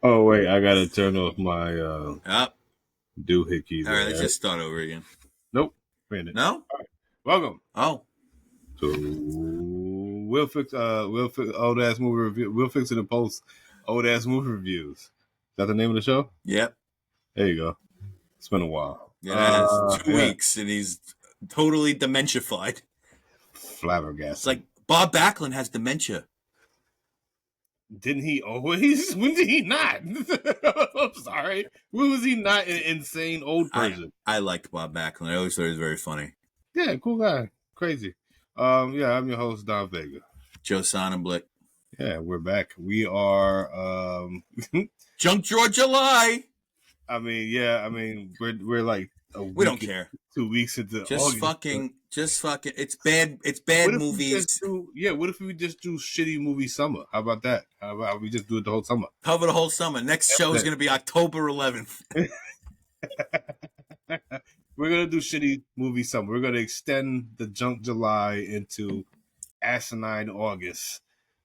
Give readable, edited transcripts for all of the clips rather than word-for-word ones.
Oh wait, I gotta turn off my Up. doohickey All right, let's there. just start over again. Nope, wait it. No? All right, welcome Oh, to we'll fix old ass movie review. We'll fix it in post old ass movie reviews. Is that the name of the show? yep. There you go. It's been a while. It has 2 Yeah, weeks and he's totally dementiafied. It's flabbergasted. like Bob Backlund has dementia. Didn't he always? When did he not? I'm sorry. When was he not an insane old I person? I liked Bob Backlund. I always thought he was very funny. Yeah, cool guy. Crazy. Yeah, I'm your host, Don Vega. Joe Sonnenblick. Yeah, we're back. We are Junk Drawer July. I mean we're like a We don't week, care. 2 weeks into Just August. fucking It's bad. It's bad What if we movies. just do what if we just do shitty movie summer? How about that? How about we just do it the whole summer? Cover the whole summer. Next show is going to be October 11th. We're gonna do shitty movie summer. We're gonna extend the junk July into asinine August.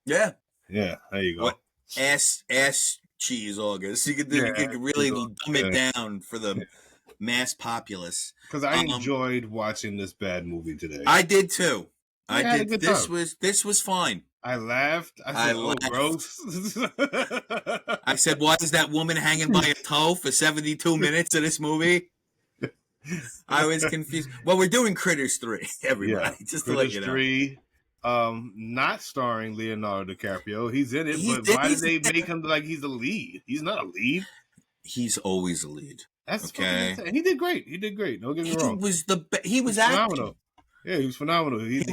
Yeah. Yeah, there you go. What ass cheese August? You could Yeah, really dumb it yeah. down for the mass populace. Because I enjoyed watching this bad movie today. I did too. I had a did. good This time. was fine. I laughed. I said, "Oh, laughed. gross." I said, "Why is that woman hanging by a toe for 72 minutes of this movie?" I was confused. Well, we're doing Critters 3, everybody. Yeah, Just to let Critters you know. 3, not starring Leonardo DiCaprio. He's in it, but why did they make him like he's a lead? He's not a lead. He's always a lead. That's okay. And he did great. He did great. Don't get me wrong. He was phenomenal. Yeah, he was phenomenal. He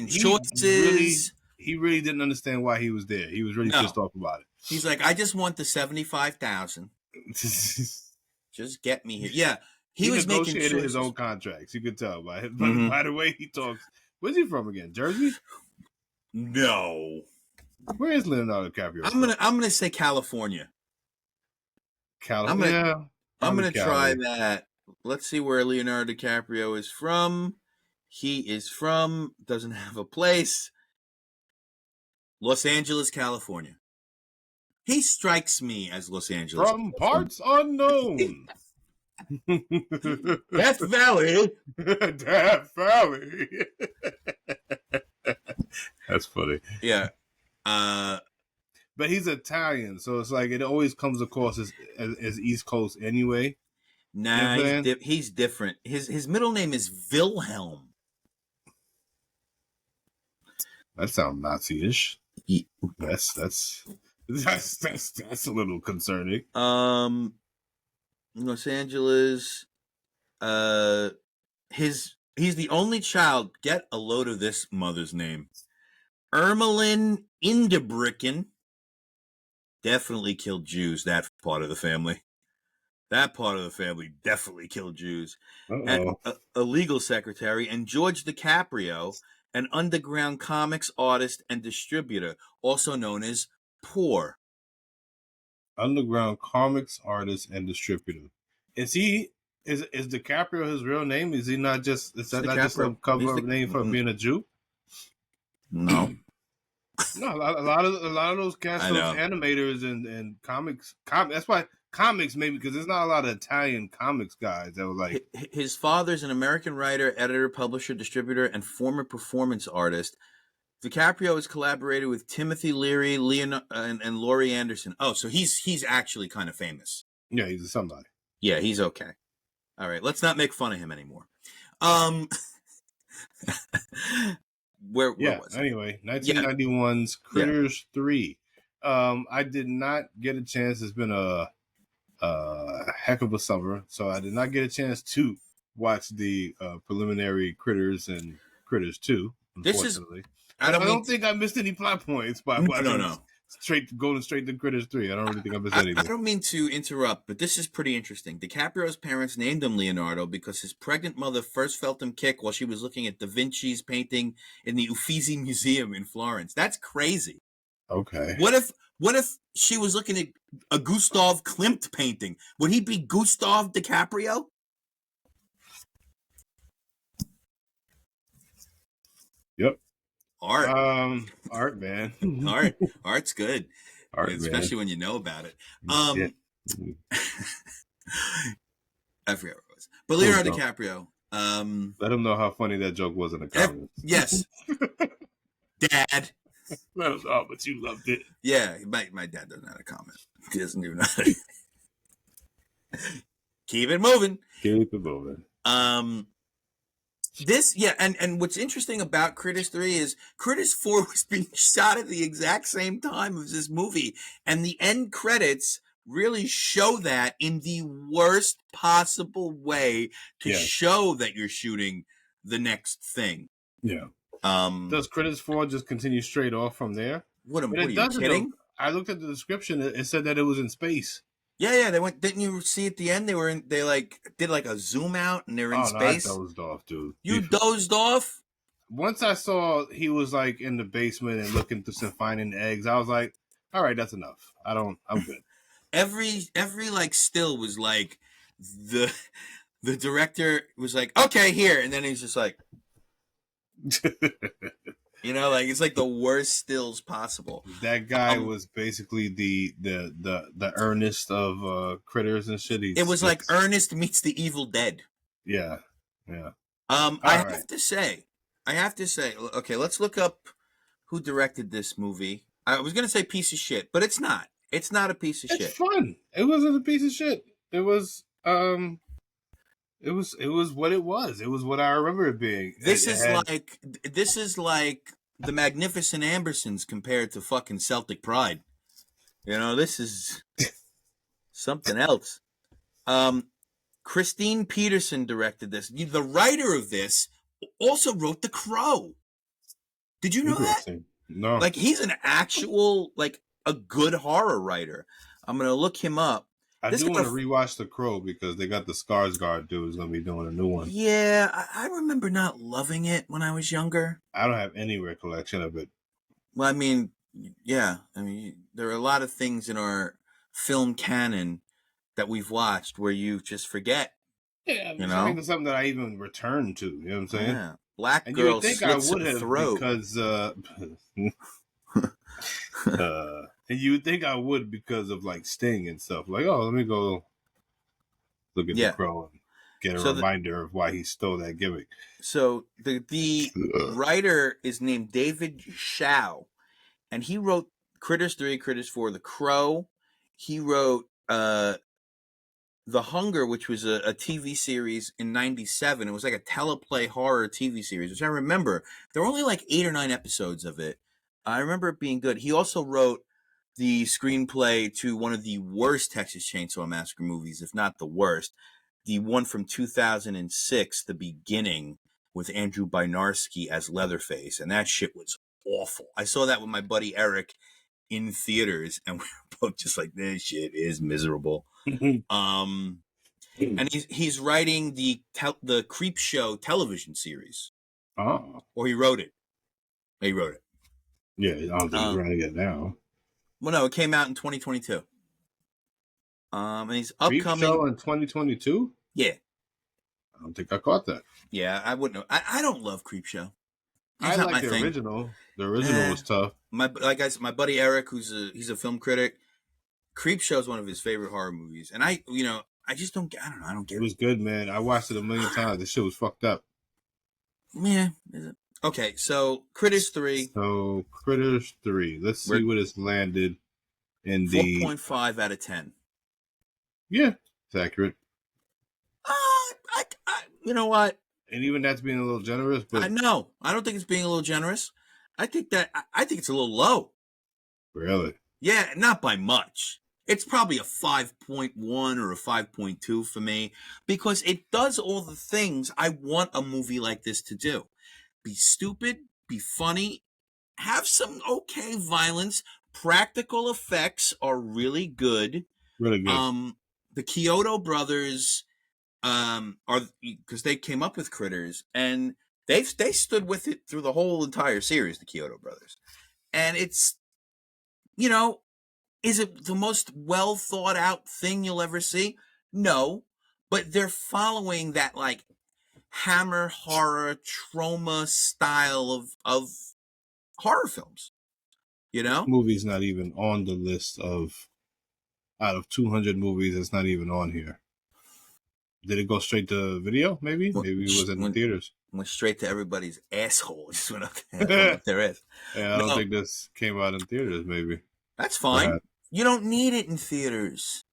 choices. He really didn't understand why he was there. He was really pissed off about it. He's like, I just want the 75,000. Just get me here. Yeah, he was negotiated his own contracts. You could tell by the way he talks. Where's he from again? Jersey? No. Where is Leonardo DiCaprio? I'm gonna say California. California. I'm gonna try that. Let's see where Leonardo DiCaprio is from. He is from, doesn't have a place. Los Angeles, California. He strikes me as Los Angeles. From parts unknown. Death Valley. Death Valley. That's funny. Yeah. But he's Italian, so it's like it always comes across as East Coast anyway. Nah, he's different. His middle name is Wilhelm. That sounds Nazi-ish. Yeah. That's a little concerning. Los Angeles. He's the only child. Get a load of this mother's name. Ermelin Indebricken. Definitely killed Jews. That part of the family. That part of the family definitely killed Jews. And a legal secretary, and George Dicaprio, an underground comics artist and distributor, also known as Poor. Underground comics artist and distributor. Is DiCaprio his real name? Is he not just? Is that not just a cover name for being a Jew? No. No, a lot of those cast of animators and comics. That's why comics maybe because there's not a lot of Italian comics guys that were like. His father's an American writer, editor, publisher, distributor, and former performance artist. DiCaprio has collaborated with Timothy Leary, and Laurie Anderson. Oh, so he's actually kind of famous. Yeah, he's somebody. Yeah, he's okay. All right, let's not make fun of him anymore. Where was it? Anyway, 1991's Critters 3. I did not get a chance. It's been a heck of a summer, so I did not get a chance to watch the preliminary Critters and Critters 2, unfortunately. I don't think I missed any plot points by watching going straight to Critters 3. I don't really think I missed anything. I don't mean to interrupt, but this is pretty interesting. DiCaprio's parents named him Leonardo because his pregnant mother first felt him kick while she was looking at Da Vinci's painting in the Uffizi Museum in Florence. That's crazy. Okay. What if she was looking at a Gustav Klimt painting? Would he be Gustav DiCaprio? Yep. Art. Art, man. Art's good. All right, especially man. when you know about it. Yeah. I forget what it was, but Cool, Leonardo so DiCaprio. let him know how funny that joke was in the comments. Yes, Dad. Let him know, but you loved it. Yeah, my dad doesn't know how to comment. He doesn't even know how to. Keep it moving. Keep it moving. And what's interesting about Critters 3 is Critters 4 was being shot at the exact same time as this movie, and the end credits really show that in the worst possible way to show that you're shooting the next thing. Yeah. Does Critters 4 just continue straight off from there? What But are it you doesn't, though. kidding? I looked at the description. It said that it was in space. Yeah, they went. Didn't you see at the end? They like did like a zoom out, and they were in space. No, I dozed off, dude. You dozed off? Once I saw he was like in the basement and looking through some finding eggs, I was like, all right, that's enough. I'm good. Every like still was like the director was like, okay, here, and then he's just like, like it's like the worst stills possible. That guy was basically the Ernest of critters and shit. It was like Ernest meets the Evil Dead. Yeah. I have to say, okay, let's look up who directed this movie. I was gonna say piece of shit, but it's not. It's not a piece of shit. It's fun. It wasn't a piece of shit. It was it was what it was. It was what I remember it being. This is like the Magnificent Ambersons compared to fucking Celtic Pride. This is something else. Christine Peterson directed this. The writer of this also wrote The Crow. Did you know that? No. Like, he's an actual, like, a good horror writer. I'm going to look him up. I do want to rewatch The Crow because they got the Skarsgård dude who's going to be doing a new one. Yeah, I remember not loving it when I was younger. I don't have any recollection of it. Well, I mean, yeah. I mean, there are a lot of things in our film canon that we've watched where you just forget. Yeah, I think it's something that I even return to. You know what I'm saying? Yeah. Black girl slits her throat. Because and you would think I would because of like Sting and stuff. Like, oh, let me go look at The Crow and get a reminder of why he stole that gimmick. So the writer is named David Shaw, and he wrote Critters 3, Critters 4, The Crow. He wrote The Hunger, which was a TV series in 97. It was like a teleplay horror TV series, which I remember. There were only like 8 or 9 episodes of it. I remember it being good. He also wrote the screenplay to one of the worst Texas Chainsaw Massacre movies, if not the worst. The one from 2006, The Beginning, with Andrew Bynarski as Leatherface. And that shit was awful. I saw that with my buddy Eric in theaters, and we were both just like, this shit is miserable. And he's writing the Creep Show television series. Oh. Or he wrote it. He wrote it. Yeah, I don't think he's writing it now. Well, no, it came out in 2022. And he's upcoming. Creep Show in 2022? Yeah. I don't think I caught that. Yeah, I wouldn't know. I don't love Creep Show. I like the original. The original was tough. My buddy Eric, he's a film critic. Creep Show is one of his favorite horror movies, and I just don't get. I don't get it. It was good, man. I watched it a million times. The shit was fucked up. Yeah, is it? Okay, so Critters 3. So Critters 3. Let's see what it's landed in the 4.5 out of 10. Yeah, it's accurate. You know what? And even that's being a little generous, but I know. I don't think it's being a little generous. I think it's a little low. Really? Yeah, not by much. It's probably a 5.1 or a 5.2 for me because it does all the things I want a movie like this to do. Be stupid, be funny, have some okay violence. Practical effects are really good. Really good. The Chiodo brothers are, because they came up with Critters, and they stood with it through the whole entire series, the Chiodo brothers. And it's, is it the most well thought out thing you'll ever see? No, but they're following that like Hammer horror trauma style of horror films. You This know? movie's not even on the list of out of 200 movies. It's not even on here. Did it go straight to video? Maybe it was in the theaters. Went straight to everybody's asshole. Just went Yeah, up their ass. I don't No, think this came out in theaters. Maybe. that's fine. Perhaps. You don't need it in theaters.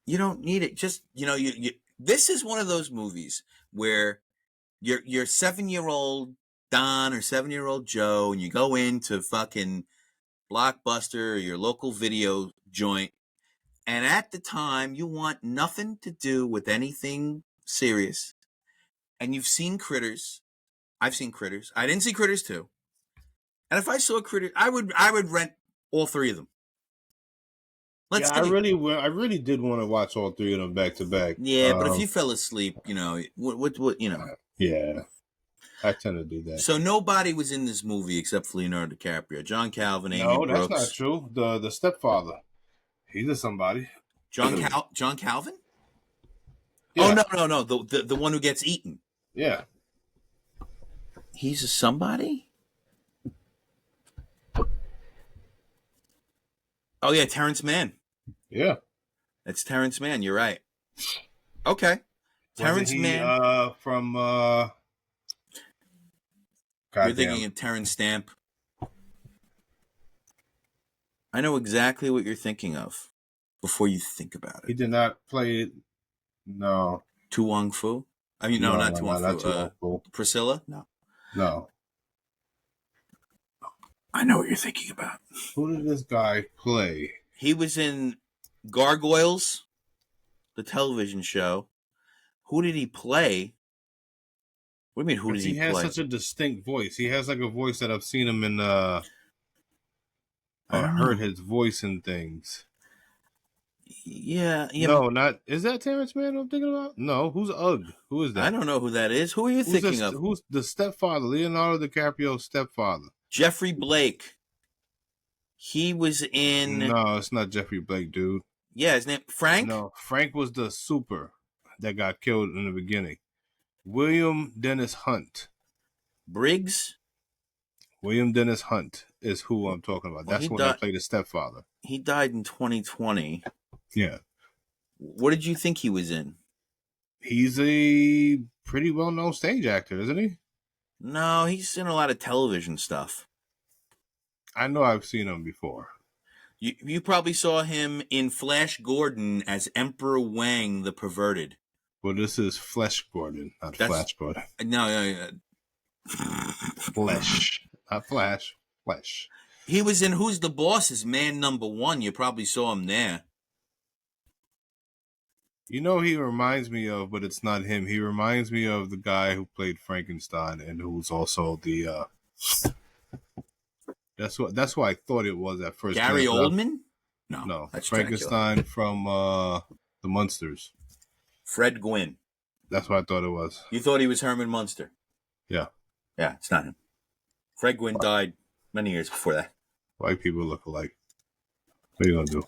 You don't need it. Just you. This is one of those movies where you're 7-year-old Don or 7-year-old Joe, and you go into fucking Blockbuster or your local video joint, and at the time you want nothing to do with anything serious, and you've seen Critters. I've seen Critters. I didn't see Critters 2. And if I saw Critters, I would rent all 3 of them. Let's Yeah, I say. really did want to watch all 3 of them back to back. Yeah, but if you fell asleep, what. Yeah, I tend to do that. So nobody was in this movie except for Leonardo DiCaprio. John Calvin, Amy No, Brooks. that's not true. The stepfather, he's a somebody. John Calvin? Yeah. Oh no. The one who gets eaten. Yeah. He's a somebody? Oh yeah, Terrence Mann. Yeah. It's Terrence Mann, you're right. Okay. Terrence Mann. From You're thinking of Terrence Stamp. I know exactly what you're thinking of before you think about it. He did not play it. No. Tu Wong Fu? I mean, no, not Tu Wong Fu. Not Tu Wong Fu. Priscilla? No. No. I know what you're thinking about. Who did this guy play? He was in Gargoyles, the television show. Who did he play? What do you mean, who did he play? He has such a distinct voice. He has like a voice that I've seen him in, I heard his voice in things. Yeah. No, not, is that Terrence Mann I'm thinking about? No, who's Ugg? Who is that? I don't know who that is. Who are you thinking of? Who's the stepfather, Leonardo DiCaprio's stepfather? Jeffrey Blake. He was in... No, it's not Jeffrey Blake, dude. Yeah, his name... Frank? No, Frank was the super that got killed in the beginning. William Dennis Hunt. Briggs? William Dennis Hunt is who I'm talking about. That's when I played his stepfather. He died in 2020. Yeah. What did you think he was in? He's a pretty well-known stage actor, isn't he? No, he's in a lot of television stuff. I know I've seen him before. You probably saw him in Flash Gordon as Emperor Wang the Perverted. Well, this is Flesh Gordon, not Flash Gordon. No. Flesh. Not Flash. Flesh. He was in Who's the Boss as Man Number 1. You probably saw him there. You know he reminds me of, but it's not him. He reminds me of the guy who played Frankenstein and who's also the That's what I thought it was at first. Gary Oldman? No. That's Frankenstein from the Munsters. Fred Gwynn. That's what I thought it was. You thought he was Herman Munster? Yeah. Yeah, it's not him. Fred Gwynn died many years before that. White people look alike. What are you gonna do?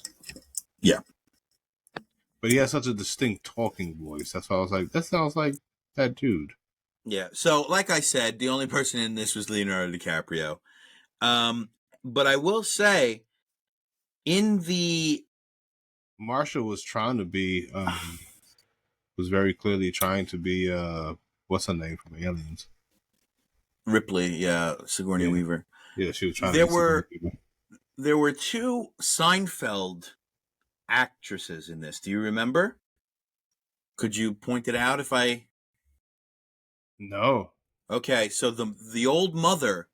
Yeah. But he has such a distinct talking voice. That's why I was like, that sounds like that dude. Yeah. So, like I said, the only person in this was Leonardo DiCaprio. But I will say, in the... Marshall was trying to be, was very clearly trying to be, what's her name from Aliens? Ripley, yeah, Sigourney Weaver. Yeah, she was trying to be Sigourney Weaver. There were 2 Seinfeld actresses in this. Do you remember? Could you point it out if I... No. Okay, so the old mother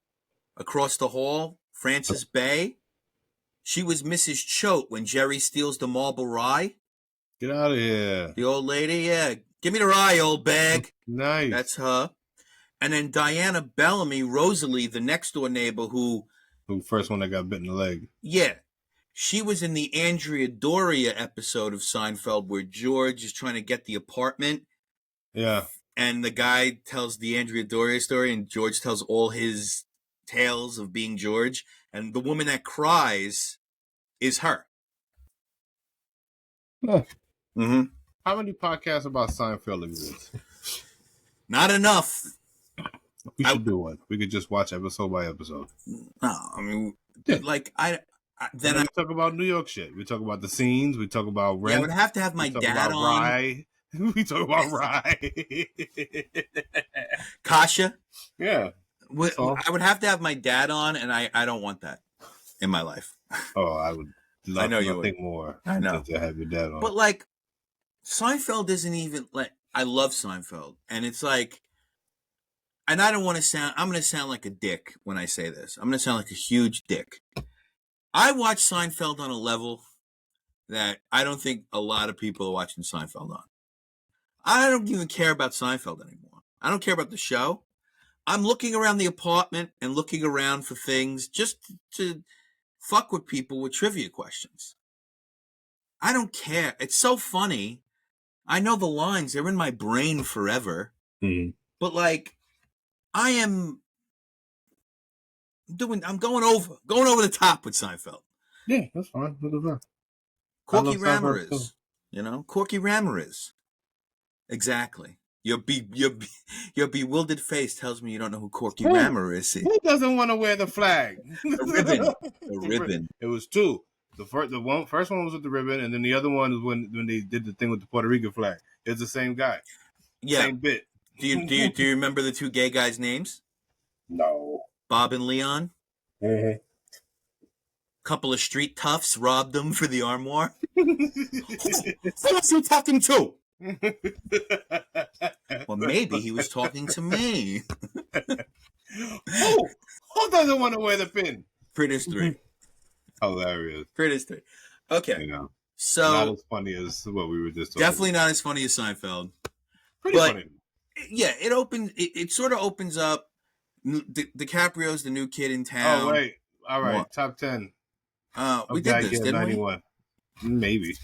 across the hall, Frances Bay, she was Mrs. Choate when Jerry steals the marble rye. Get out of here. The old lady, yeah. Give me the rye, old bag. Nice. That's her. And then Diana Bellamy, Rosalie, the next door neighbor who first one that got bit in the leg. Yeah. She was in the Andrea Doria episode of Seinfeld where George is trying to get the apartment. Yeah. And the guy tells the Andrea Doria story and George tells all his tales of being George. And the woman that cries is her. Huh. Mm-hmm. How many podcasts about Seinfeld exist? Not enough. We should do one. We could just watch episode by episode. No, I mean, Yeah. Like And then we talk about New York shit. We talk about the scenes. We talk about I Rent. would have to have We my talk dad about on. Rye. We talk about Rye. Kasha. Yeah. So, I would have to have my dad on, and I don't want that in my life. I would I love know you nothing would. more I know. than to have your dad on. But like, Seinfeld isn't even like, I love Seinfeld, and it's like, and I don't want to sound, I'm going to sound like a dick when I say this. I'm going to sound like a huge dick. I watch Seinfeld on a level that I don't think a lot of people are watching Seinfeld on. I don't even care about Seinfeld anymore. I don't care about the show. I'm looking around the apartment and looking around for things just to fuck with people with trivia questions. I don't care. It's so funny. I know the lines, they're in my brain forever. Mm-hmm. But like, I'm going over the top with Seinfeld. Yeah, that's fine. That's fine. Corky Ramirez. Corky Ramirez. Exactly. Your bewildered face tells me you don't know who Corky Ramirez is. Who doesn't want to wear the flag? The ribbon. The ribbon. It was two. The first one was with the ribbon, and then the other one was when they did the thing with the Puerto Rican flag. It's the same guy. Yeah. Same bit. Do you remember the two gay guys' names? No. Bob and Leon. Mm-hmm. Couple of street toughs robbed them for the armoire. Who was he talking to? Well, maybe he was talking to me. Who doesn't want to wear the pin? Critters 3. Hilarious. Critters 3. Okay. So not as funny as what we were just talking definitely not as funny as Seinfeld. Pretty funny. Yeah, it sort of opens up. DiCaprio's the new kid in town. Oh, wait. All right. What? Top 10. We did this, didn't 91. We? Maybe.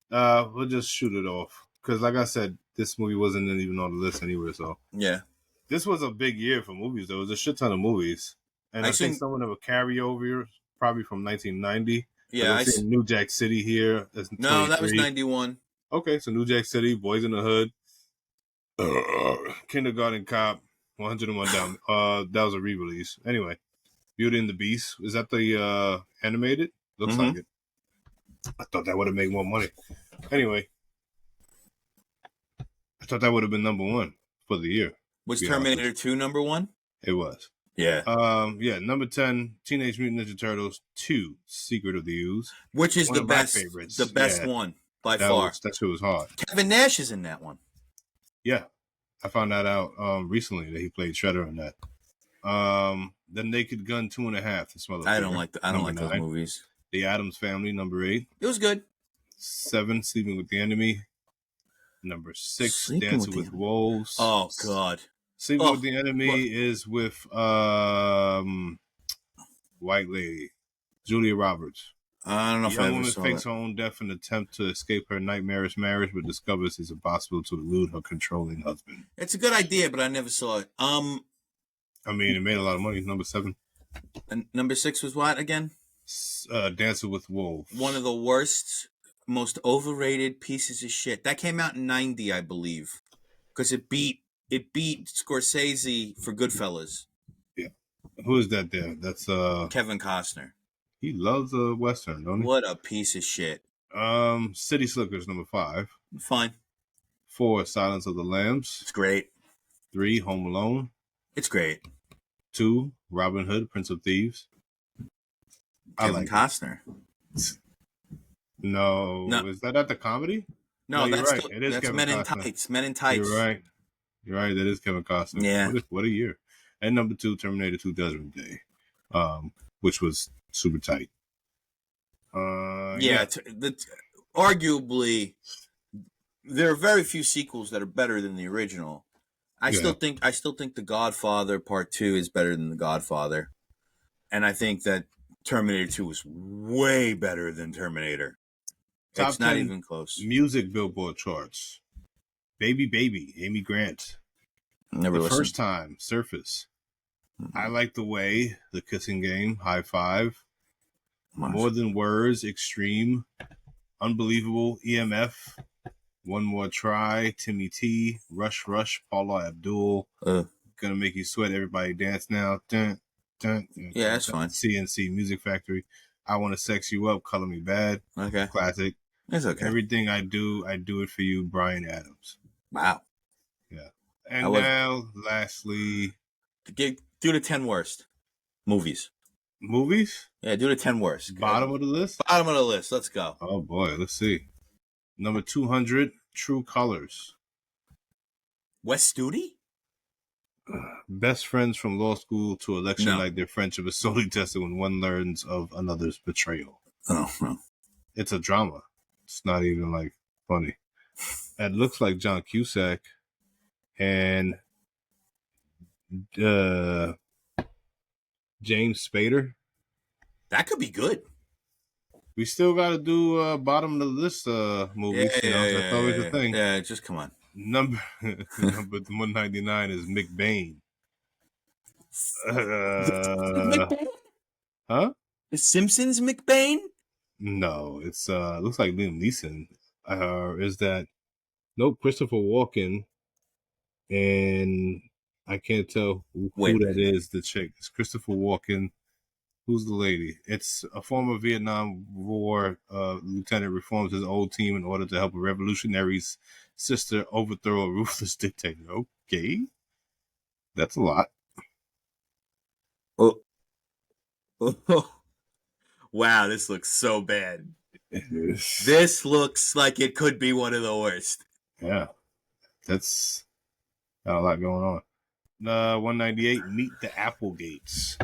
We'll just shoot it off. Because like I said, this movie wasn't even on the list anywhere. So yeah. This was a big year for movies. There was a shit ton of movies. And I think some of them were carryover, probably from 1990. Yeah. I see New Jack City here. No, that was 91. Okay, so New Jack City, Boys in the Hood, Kindergarten Cop, 101 Down. That was a re-release. Anyway, Beauty and the Beast. Is that the animated? Looks like it. I thought that would have made more money. Anyway, I thought that would have been number one for the year. Was Terminator 2 number one? It was. Yeah. Number 10, Teenage Mutant Ninja Turtles 2, Secret of the Ooze. Which is the best favorites. The best one by far. That shit was hard. Kevin Nash is in that one. Yeah. I found that out recently that he played Shredder in that. The Naked Gun 2.5. This motherfucker. I don't like those movies. The Addams Family, number 8. It was good. 7, Sleeping with the Enemy. Number 6, Dancing with Wolves. Oh God. Sleeping with the Enemy is with white lady, Julia Roberts. I don't know if I ever saw that. Young woman fakes her own death in an attempt to escape her nightmarish marriage, but discovers it's impossible to elude her controlling husband. It's a good idea, but I never saw it. I mean, it made a lot of money. Number 7. And number 6 was what again? Dancing with Wolves. One of the worst, most overrated pieces of shit. That came out in 90, I believe, because it beat Scorsese for Goodfellas. Yeah. Who is that there? That's Kevin Costner. He loves a Western, don't he? What a piece of shit. City Slickers, number 5. Fine. 4, Silence of the Lambs. It's great. 3, Home Alone. It's great. 2, Robin Hood, Prince of Thieves. Kevin Costner. No. Is that at the comedy? No, that's right. It is that's Kevin Men Costner. In Tights. Men in Tights. You're right. That is Kevin Costner. Yeah. What a year. And number 2, Terminator 2 Judgment Day, which was super tight. Arguably, there are very few sequels that are better than the original. I still think The Godfather Part 2 is better than The Godfather, and I think that Terminator 2 was way better than Terminator. It's not even close. Music Billboard charts. Baby Baby, Amy Grant. Never listened. First Time, Surface. I Like the Way, The Kissing Game, High Five. More Than Words, Extreme. Unbelievable, EMF. One More Try, Timmy T. Rush Rush, Paula Abdul. Gonna Make You Sweat, Everybody Dance Now. Dun, Yeah, that's fine. CNC Music Factory. I Want to Sex You Up, Color Me Bad. Okay. Classic. It's okay. Everything I Do It For You, Bryan Adams. Wow. Yeah. And now, lastly, do the 10 worst movies. Movies? Yeah, do the 10 worst. Bottom of the list? Bottom of the list. Let's go. Oh, boy. Let's see. Number 200, True Colors. Wes Studi? Best friends from law school to election No. night. Their friendship is solely tested when one learns of another's betrayal. Oh, no. It's a drama. It's not even like funny. It looks like John Cusack and James Spader. That could be good. We still got to do bottom of the list movies. That's always the thing. Yeah, just come on. Number 199 is McBain. McBain? Huh? The Simpsons McBain? No, it's looks like Liam Neeson. Is that nope? Christopher Walken, and I can't tell who that is. The chick. It's Christopher Walken. Who's the lady? It's a former Vietnam War lieutenant reforms his old team in order to help a revolutionary's sister overthrow a ruthless dictator. Okay, that's a lot. Oh. Wow, this looks so bad. This looks like it could be one of the worst. Yeah, that's got a lot going on. 198, Meet the Applegates.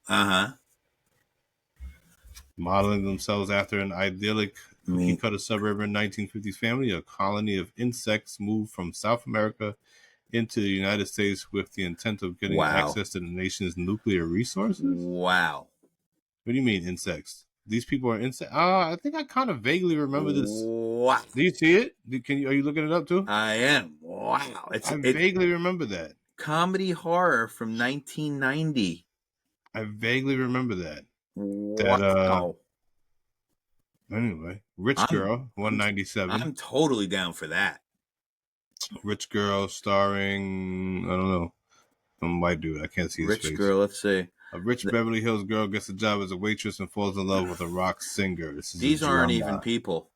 Uh-huh. Modeling themselves after an idyllic cookie-cutter suburb in 1950s family, a colony of insects moved from South America into the United States with the intent of getting access to the nation's nuclear resources. Wow. What do you mean insects? These people are insects. I think I kind of vaguely remember this. Wow. Do you see it? Are you looking it up too? I am. Wow. I vaguely remember that. Comedy horror from 1990. I vaguely remember that. Wow. Anyway, Rich Girl, 197. I'm totally down for that. Rich Girl starring, I don't know, some white dude. I can't see his face. Rich Girl, let's see. A rich Beverly Hills girl gets a job as a waitress and falls in love with a rock singer. These aren't even people.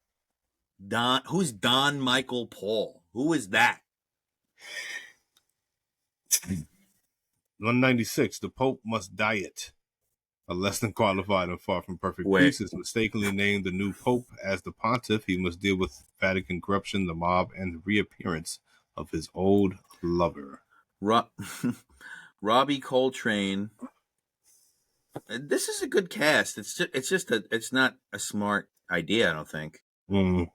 Who's Don Michael Paul? Who is that? 196. The Pope Must Diet. A less than qualified and far from perfect priest is mistakenly named the new Pope. As the pontiff, he must deal with Vatican corruption, the mob, and the reappearance of his old lover. Robbie Coltrane. This is a good cast. It's not a smart idea, I don't think. Earn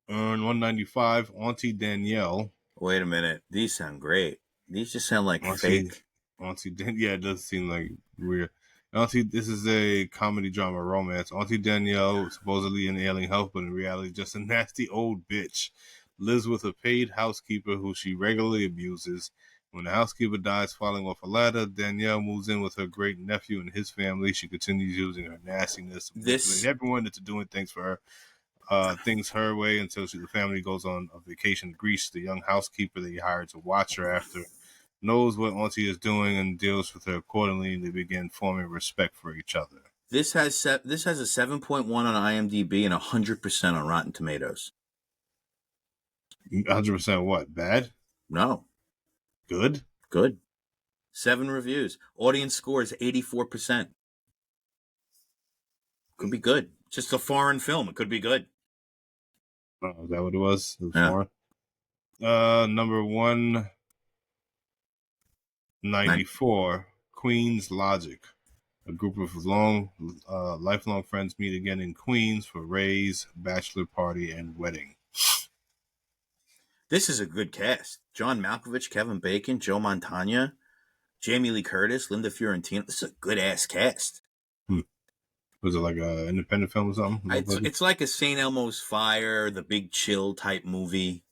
195. Auntie Danielle. Wait a minute. These sound great. These just sound like fake. Auntie yeah, it does seem like weird. This is a comedy drama romance. Auntie Danielle, supposedly in ailing health, but in reality just a nasty old bitch, lives with a paid housekeeper who she regularly abuses. When the housekeeper dies falling off a ladder, Danielle moves in with her great nephew and his family. She continues using her nastiness to manipulate everyone into doing things for her, things her way until the family goes on a vacation to Greece. The young housekeeper they hired to watch her after knows what Auntie is doing and deals with her accordingly, and they begin forming respect for each other. This has a 7.1 on IMDb and 100% on Rotten Tomatoes. 100% what? Bad? No. Good? Good. 7 reviews. Audience score is 84%. Could be good. Just a foreign film. It could be good. Oh, is that what it was? It was foreign? Number 194, Queen's Logic. A group of lifelong friends meet again in Queens for Ray's bachelor party and wedding. This is a good cast. John Malkovich, Kevin Bacon, Joe Montana, Jamie Lee Curtis, Linda Fiorentino. This is a good-ass cast. Was it like an independent film or something? It's like a St. Elmo's Fire, The Big Chill type movie.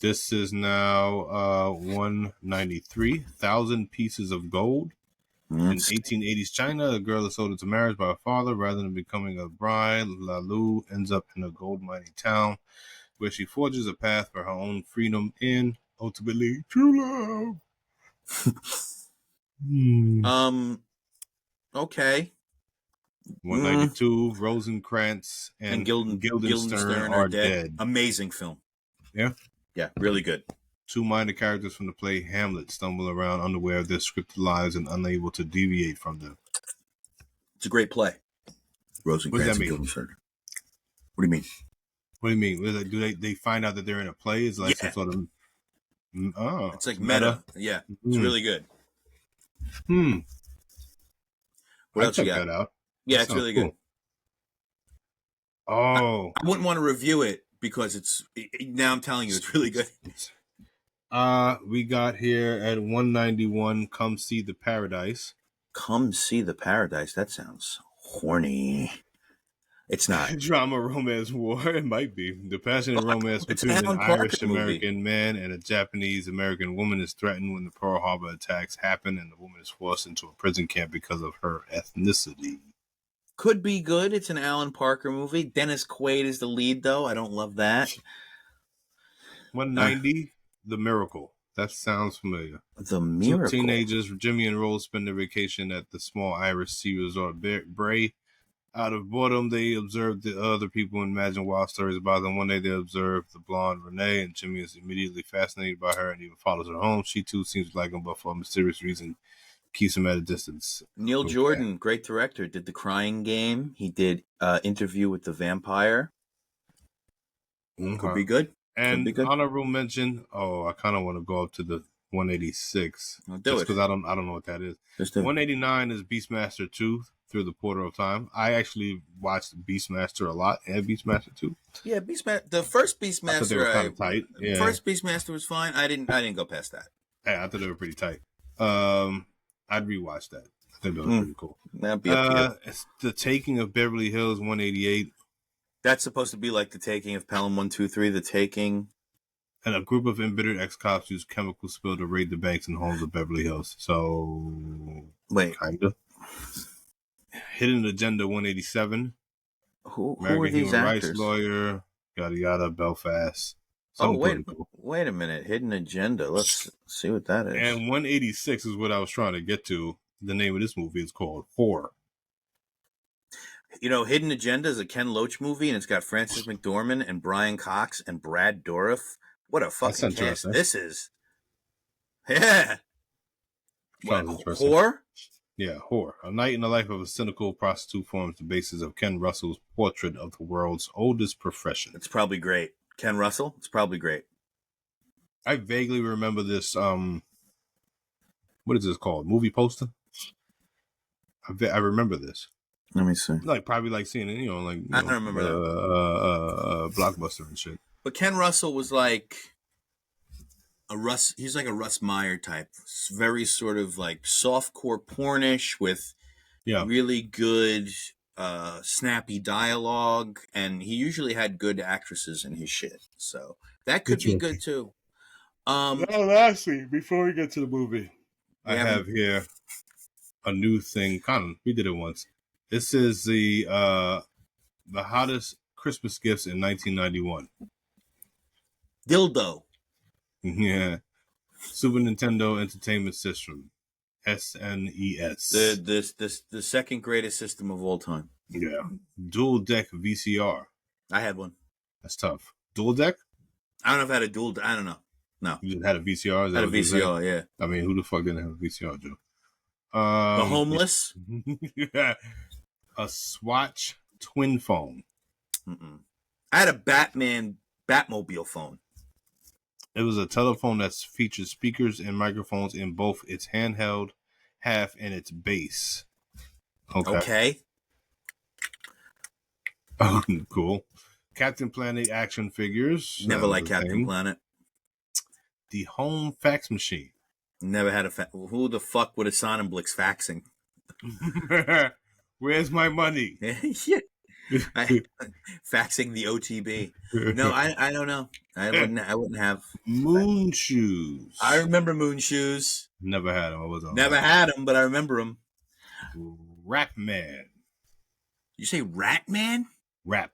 This is now 193, 1,000 Pieces of Gold. In 1880s China, a girl is sold into marriage by her father. Rather than becoming a bride, Lalu ends up in a gold mining town where she forges a path for her own freedom and ultimately true love. Okay. 192, Rosencrantz And and Guildenstern Guildenstern are are dead. dead. Amazing film. Yeah. Yeah, really good. Two minor characters from the play Hamlet stumble around unaware of their scripted lives and unable to deviate from them. It's a great play. What does Rosencrantz that and mean? Guildenstern. What do you mean? What do you mean? Do they find out that they're in a play? Is like some Yeah, sort of it's like it's meta. meta. Yeah, it's Hmm. really good. What I else you check got? that out. That Yeah, it's sounds really good. cool. Oh, I wouldn't want to review it because now I'm telling you it's really good. we got here at 191. Come see the paradise. Come see the paradise. That sounds horny. It's not. Drama, romance, war. It might be. The passionate romance It's an between an Alan Parker Irish movie. American man and a Japanese American woman is threatened when the Pearl Harbor attacks happen, and the woman is forced into a prison camp because of her ethnicity. Could be good. It's an Alan Parker movie. Dennis Quaid is the lead, though. I don't love that. 190, The Miracle. That sounds familiar. The Two Miracle. teenagers, Jimmy and Rose, spend their vacation at the small Irish sea resort Bray. Out of boredom, they observe the other people and imagine wild stories about them. One day they observe the blonde Renee, and Jimmy is immediately fascinated by her and even follows her home. She too seems to like him, but for a mysterious reason, keeps him at a distance. Neil Okay. Jordan, great director, did The Crying Game. He did Interview with the Vampire. Could be good. And Could be good. honorable mention. Oh, I kind of want to go up to the 186. I'll do just it. because I don't know what that is. Just do it. 189 is Beastmaster 2 Through the Portal of Time. I actually watched Beastmaster a lot and Beastmaster 2. Yeah, Beastmaster. The first Beastmaster, I thought they were kind of tight. Yeah. First Beastmaster was fine. I didn't go past that. Yeah, I thought they were pretty tight. I'd rewatch that. I think that was pretty cool. That'd be up to you. It's The Taking of Beverly Hills 188. That's supposed to be like The Taking of Pelham 123, The Taking. And a group of embittered ex-cops use chemical spill to raid the banks and homes of Beverly Hills. So, wait, kind of. Hidden Agenda 187. Who American are these Human actors? Rights Lawyer, yada yada, Belfast. Wait a minute. Hidden Agenda. Let's see what that is. And 186 is what I was trying to get to. The name of this movie is called Horror. You know, Hidden Agenda is a Ken Loach movie, and it's got Frances McDormand and Brian Cox and Brad Dourif. What a fucking cast this is. Yeah. Horror? Yeah, Horror. A night in the life of a cynical prostitute forms the basis of Ken Russell's portrait of the world's oldest profession. It's probably great. Ken Russell? It's probably great. I vaguely remember this, what is this called? Movie poster? I remember this. Let me see. Probably like seeing it, I don't remember that. Blockbuster and shit. But Ken Russell was like he's like a Russ Meyer type. It's very sort of like softcore pornish with really good snappy dialogue, and he usually had good actresses in his shit. So that could be good too. Lastly, before we get to the movie, I have here a new thing. We did it once. This is the hottest Christmas gifts in 1991. Dildo. Yeah. Super Nintendo Entertainment System. SNES. The second greatest system of all time. Yeah. Dual deck VCR. I had one. That's tough. Dual deck? I don't know if I had a dual. I don't know. No. You just had a VCR? I had a VCR, yeah. I mean, who the fuck didn't have a VCR, Joe? The homeless? Yeah. A Swatch twin phone. Mm-mm. I had a Batmobile phone. It was a telephone that featured speakers and microphones in both its handheld half and its base. Okay. Cool. Captain Planet action figures. Never liked Captain Planet. The home fax machine. Never had a who the fuck would have Sonnenblix faxing? Where's my money? Yeah. Faxing the OTB. No, I don't know. I wouldn't have. Moon shoes. I remember moon shoes. Never had them. Never had them, but I remember them. Rap Man. You say Rat Man? Rap.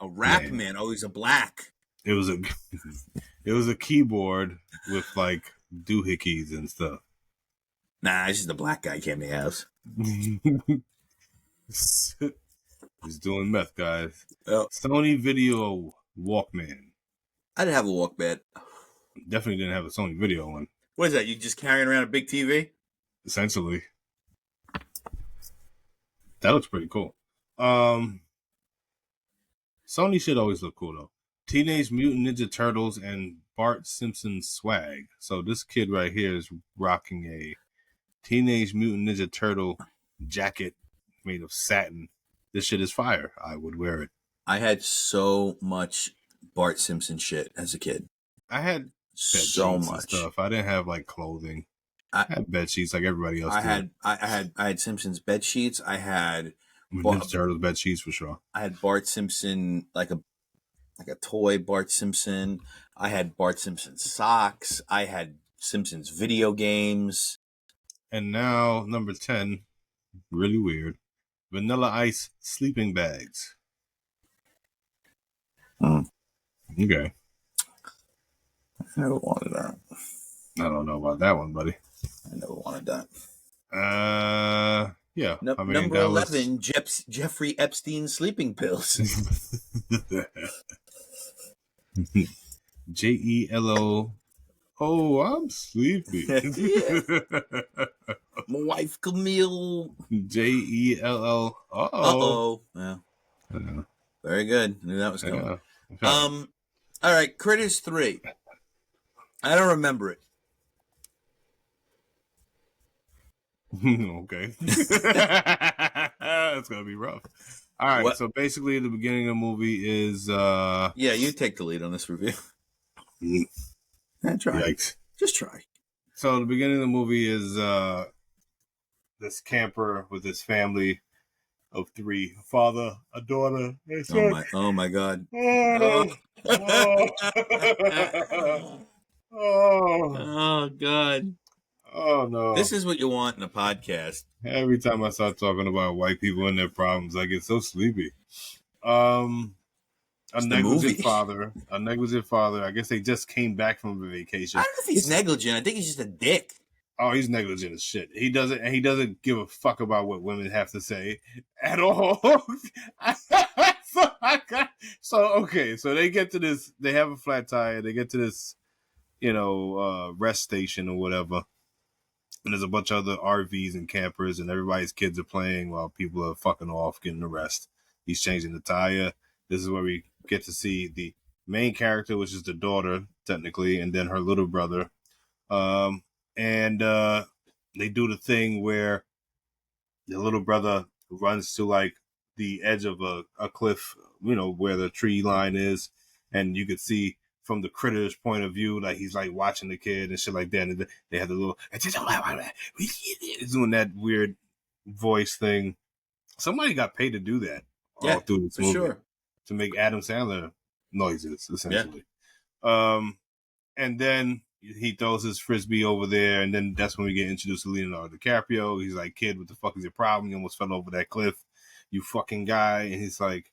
A Rap Man. Oh, he's a black. It was a keyboard with like doohickeys and stuff. Nah, it's just the black guy came to the house. He's doing meth, guys. Oh, Sony Video Walkman. I didn't have a Walkman. Definitely didn't have a Sony Video one. What is that? You just carrying around a big TV? Essentially, that looks pretty cool. Sony shit always look cool though. Teenage Mutant Ninja Turtles and Bart Simpson swag. So this kid right here is rocking a Teenage Mutant Ninja Turtle jacket made of satin. This shit is fire. I would wear it. I had so much Bart Simpson shit as a kid. I had bed So sheets and much. stuff. I didn't have like clothing. I I had bed sheets like everybody else did. I had Simpsons bed sheets. I had Ninja Turtles bed sheets for sure. I had Bart Simpson like a toy Bart Simpson. I had Bart Simpson socks. I had Simpsons video games. And now number 10, really weird. Vanilla Ice sleeping bags. Okay. I never wanted that. I don't know about that one, buddy. I never wanted that. Yeah. I mean, number that 11, Jeffrey Epstein sleeping pills. JELO. Oh, I'm sleepy. My wife Camille. JELL. Uh-oh. Yeah. Very good. I knew that was coming. Yeah. All right, Critters 3. I don't remember it. Okay. That's gonna be rough. All right, What? so basically the beginning of the movie is Yeah, you take the lead on this review. Try. Yikes. Just try. So the beginning of the movie is this camper with his family of 3, a father, a daughter, and son. Oh my god. Oh, Oh god. Oh no. This is what you want in a podcast. Every time I start talking about white people and their problems, I get so sleepy. A negligent father. I guess they just came back from a vacation. I don't know if he's negligent. I think he's just a dick. Oh, he's negligent as shit. He doesn't give a fuck about what women have to say at all. So they get to this. They have a flat tire. They get to this, rest station or whatever. And there's a bunch of other RVs and campers, and everybody's kids are playing while people are fucking off getting the rest. He's changing the tire. This is where we get to see the main character, which is the daughter, technically, and then her little brother. And they do the thing where the little brother runs to like the edge of a cliff, where the tree line is, and you could see from the critter's point of view, like he's like watching the kid and shit like that. And they have the little doing that weird voice thing. Somebody got paid to do that all through this movie, sure, to make Adam Sandler noises, essentially. Yeah. And then he throws his frisbee over there, and then that's when we get introduced to Leonardo DiCaprio. He's like, "Kid, what the fuck is your problem? You almost fell over that cliff, you fucking guy." And he's like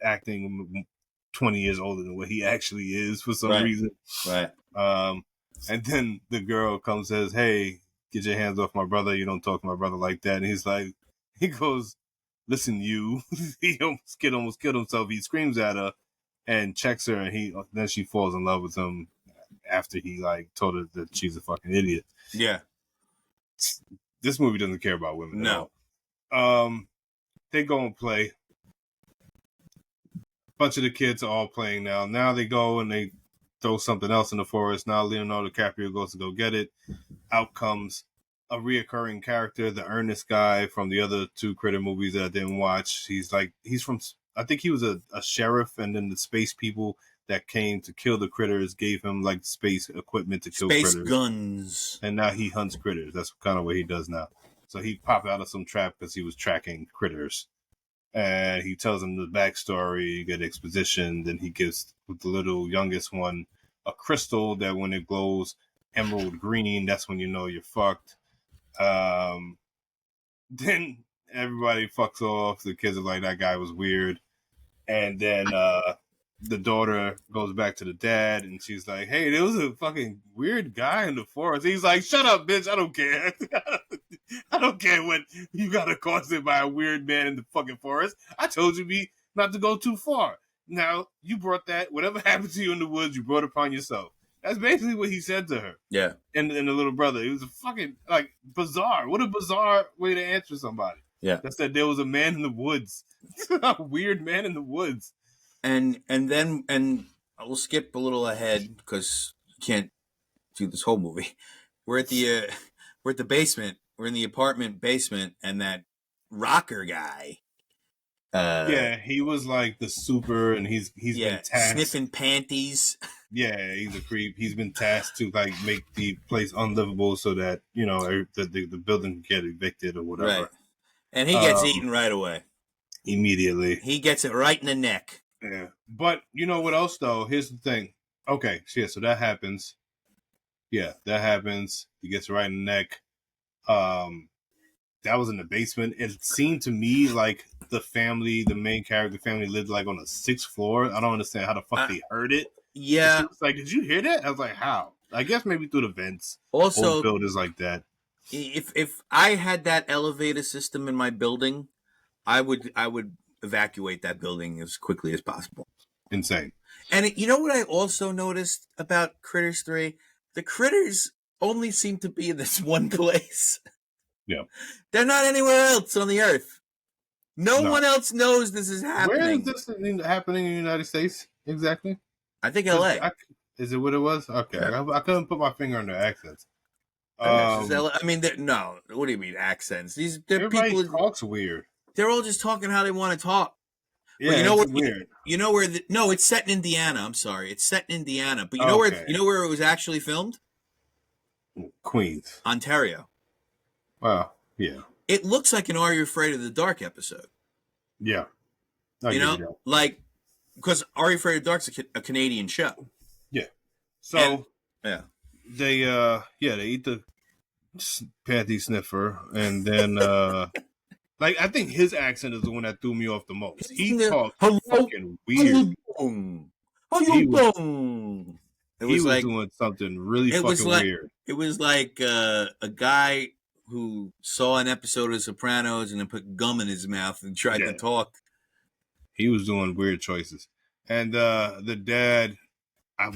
acting 20 years older than what he actually is for some reason. Right. And then the girl comes and says, "Hey, get your hands off my brother. You don't talk to my brother like that." And he's like, he goes, "Listen, you." He almost killed himself. He screams at her and checks her, and then she falls in love with him after he like told her that she's a fucking idiot. Yeah. This movie doesn't care about women. No. At all. They go and play. Bunch of the kids are all playing now. Now they go and they throw something else in the forest. Now Leonardo DiCaprio goes to go get it. Out comes a reoccurring character, the earnest guy from the other 2 critter movies that I didn't watch. He's from, I think he was a sheriff, and then the space people that came to kill the critters gave him like space equipment to kill critters. Space guns. And now he hunts critters. That's kind of what he does now. So he popped out of some trap because he was tracking critters. And he tells them the backstory, you get exposition. Then he gives the little youngest one a crystal that when it glows emerald green, that's when you know you're fucked. Then everybody fucks off. The kids are like, that guy was weird. And then the daughter goes back to the dad, and she's like, "Hey, there was a fucking weird guy in the forest." He's like, "Shut up, bitch! I don't care. I don't care what you got accosted by a weird man in the fucking forest. I told you not to go too far. Now you brought that. Whatever happened to you in the woods, you brought upon yourself." That's basically what he said to her. Yeah. And the little brother. It was a fucking like bizarre. What a bizarre way to answer somebody. Yeah. That said there was a man in the woods, a weird man in the woods. And we'll skip a little ahead because you can't do this whole movie. We're at the basement. We're in the apartment basement, and that rocker guy. Yeah, he was like the super, and he's been tasked sniffing panties. Yeah, he's a creep. He's been tasked to like make the place unlivable so that the building can get evicted or whatever. Right. And he gets eaten right away. Immediately. He gets it right in the neck. Yeah. But you know what else though? Here's the thing. Okay, so that happens. Yeah, that happens. He gets right in the neck. That was in the basement. It seemed to me like the main character family lived like on the 6th floor. I don't understand how the fuck they heard it. Yeah. She was like, "Did you hear that?" I was like, "How?" I guess maybe through the vents. Also, old buildings like that. If I had that elevator system in my building, I would evacuate that building as quickly as possible. Insane. And you know what I also noticed about Critters 3? The critters only seem to be in this one place. Yeah. They're not anywhere else on the earth. No one else knows this is happening. Where is this happening in the United States exactly? I think LA. Is it what it was? Okay. Yeah. I couldn't put my finger on their accents. I mean, no. What do you mean accents? Everybody people talks weird. They're all just talking how they want to talk. Yeah, you know what? Weird. You know where? No, it's set in Indiana. I'm sorry, it's set in Indiana. But you know where? You know where it was actually filmed? Queens, Ontario. Wow. Yeah. It looks like an Are You Afraid of the Dark episode. Yeah. Like because Are You Afraid of the Dark's a Canadian show. Yeah. So they eat the panty sniffer, and then like I think his accent is the one that threw me off the most. He talks fucking weird. He was like doing something really fucking weird. It was like a guy who saw an episode of Sopranos and then put gum in his mouth and tried to talk. He was doing weird choices. And the dad,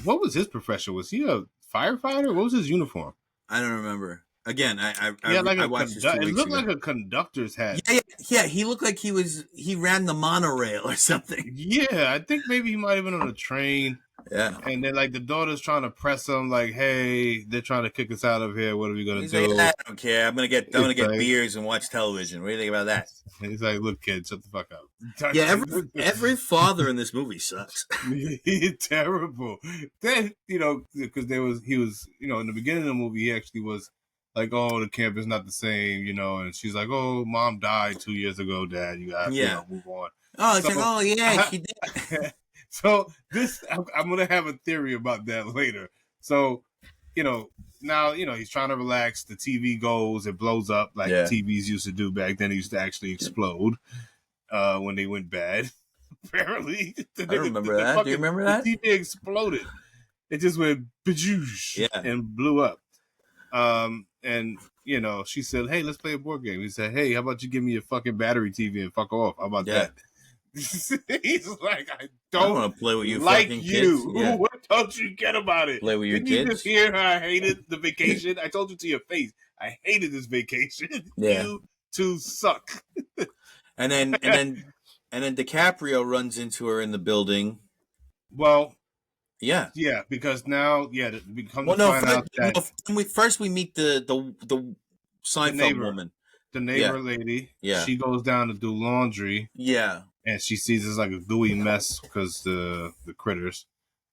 what was his profession? Was he a firefighter? What was his uniform? I don't remember. Again, I watched this 2 weeks ago. It looked like a conductor's hat. Yeah. He looked like he ran the monorail or something. Yeah, I think maybe he might have been on a train. Yeah. And then like the daughter's trying to press him, like, "Hey, they're trying to kick us out of here. What are we gonna do?" Like, I don't care. I'm gonna get beers and watch television. What do you think about that? He's like, "Look, kid, shut the fuck up." Yeah, every father in this movie sucks. He's terrible. Then because he was in the beginning of the movie, he actually was like, "Oh, the camp is not the same," and she's like, "Oh, mom died 2 years ago, Dad. You gotta move on." Oh, it's like, oh yeah, she did. So I'm gonna have a theory about that later. So, now he's trying to relax. The TV goes, it blows up like TVs used to do back then. It used to actually explode when they went bad. Apparently, I remember that. Do you remember that? The TV exploded. It just went bajoosh and blew up. And she said, "Hey, let's play a board game." He said, "Hey, how about you give me a fucking battery TV and fuck off? How about that?" He's like, I don't want to play with you like fucking you. kids. Yeah. What don't you get about it? Play with your Didn't kids. You just hear how I hated the vacation? I told you to your face. I hated this vacation. Yeah. You two suck. And then Dicaprio runs into her in the building. Well, yeah, because now, we come to find out that first we meet the Seinfeld woman, the neighbor lady. Yeah, she goes down to do laundry. Yeah. And she sees it's like a gooey mess because the critters.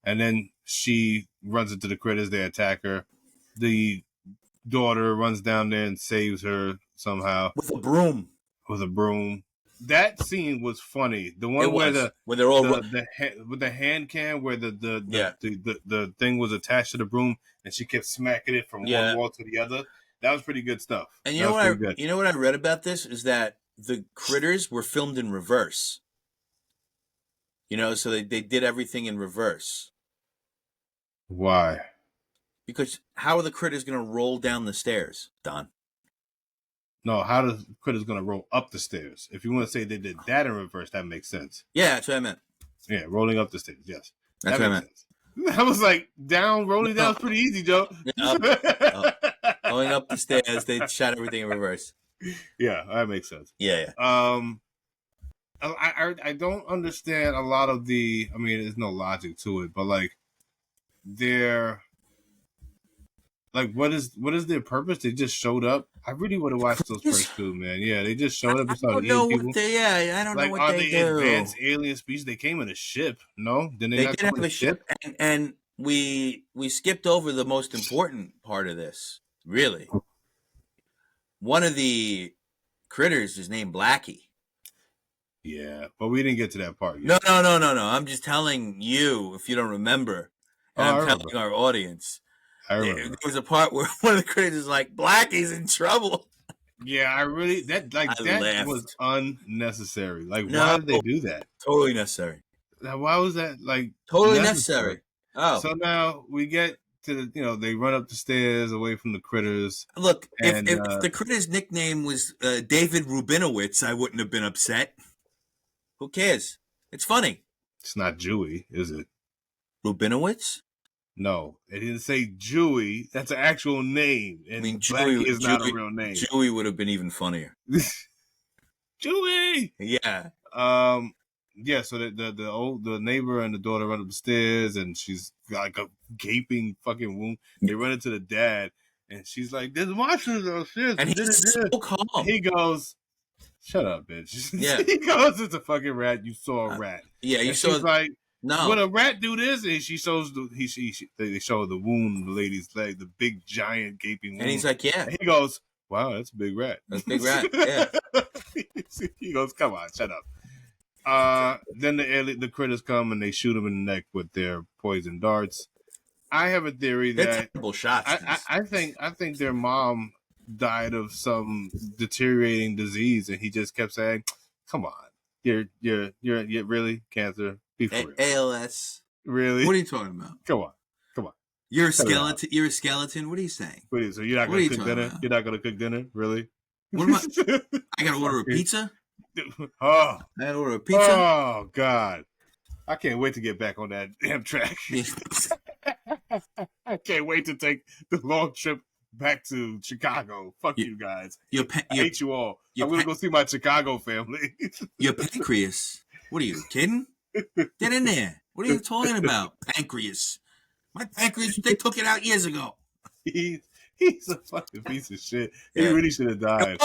And then she runs into the critters. They attack her. The daughter runs down there and saves her somehow. With a broom. That scene was funny. The one where they're all with the hand can where the thing was attached to the broom and she kept smacking it from one wall to the other. That was pretty good stuff. And you know what I read about this is that the critters were filmed in reverse. So they did everything in reverse. Why? Because how are the critters going to roll down the stairs, Don? No, how the critter's gonna roll up the stairs? If you want to say they did that in reverse, that makes sense. Yeah, that's what I meant. Yeah, rolling up the stairs. Yes, That's that what I makes meant. sense. I was like, rolling down is pretty easy, Joe. Yeah, going up the stairs, they shot everything in reverse. Yeah, that makes sense. Yeah. I don't understand a lot of the. I mean, there's no logic to it, but like, they're like, what is their purpose? They just showed up. I really would have watched those first two, man. Yeah, they just showed up and I started don't eating know people. what they. Yeah, I don't know Like, what are they they do. advanced alien species? They came in a ship. No, then They not did come have in a ship, and we skipped over the most important part of this. Really, one of the critters is named Blackie. Yeah, but we didn't get to that part No. yet. I'm just telling you if you don't remember, and I'm telling our audience. I There remember. was a part where one of the critters is like, "Blackie's in trouble." Yeah, I laughed. was unnecessary. Like, No, why did they do that? totally necessary. Why was that like Totally necessary? necessary. Oh, So now we get to they run up the stairs away from the critters. look, And if the critter's nickname was David Rubinowitz, I wouldn't have been upset. Who cares? It's funny. It's not Jewy, is it? Rubinowitz? No, it didn't say Jewy. That's an actual name, and Blackie is not a real name. Jewy would have been even funnier. Jewy. Yeah. Yeah. So the neighbor and the daughter run up the stairs, and she's got like a gaping fucking wound. They run into the dad, and she's like, "There's monsters downstairs." And he's so calm. He goes, "Shut up, bitch." Yeah. He goes, "It's a fucking rat. You saw a rat." Yeah, you and saw. She's like, no. When a rat do this, and she shows they show the wound in the lady's leg, the big giant gaping wound. And he's like, "Yeah." And he goes, "Wow, that's a big rat." That's a big rat. Yeah. He goes, "Come on, shut up." Then the critters come and they shoot him in the neck with their poison darts. I have a theory They're that terrible shots. I think their mom died of some deteriorating disease, and he just kept saying, "Come on, you're really cancer? Be for real. ALS. Really? What are you talking about? Come on. You're a skeleton. You're a skeleton. What are you saying? Wait, so you're not going to cook dinner? About? You're not going to cook dinner, really? What am I got to order a pizza? Oh, I got to order a pizza. Oh God, I can't wait to get back on that damn track. I can't wait to take the long trip back to Chicago. Fuck you guys. I hate you all. I'm going to go see my Chicago family. Your pancreas. What are you kidding? Get in there. What are you talking about? Pancreas. My pancreas, they took it out years ago. He's a fucking piece of shit. Yeah. He really should have died.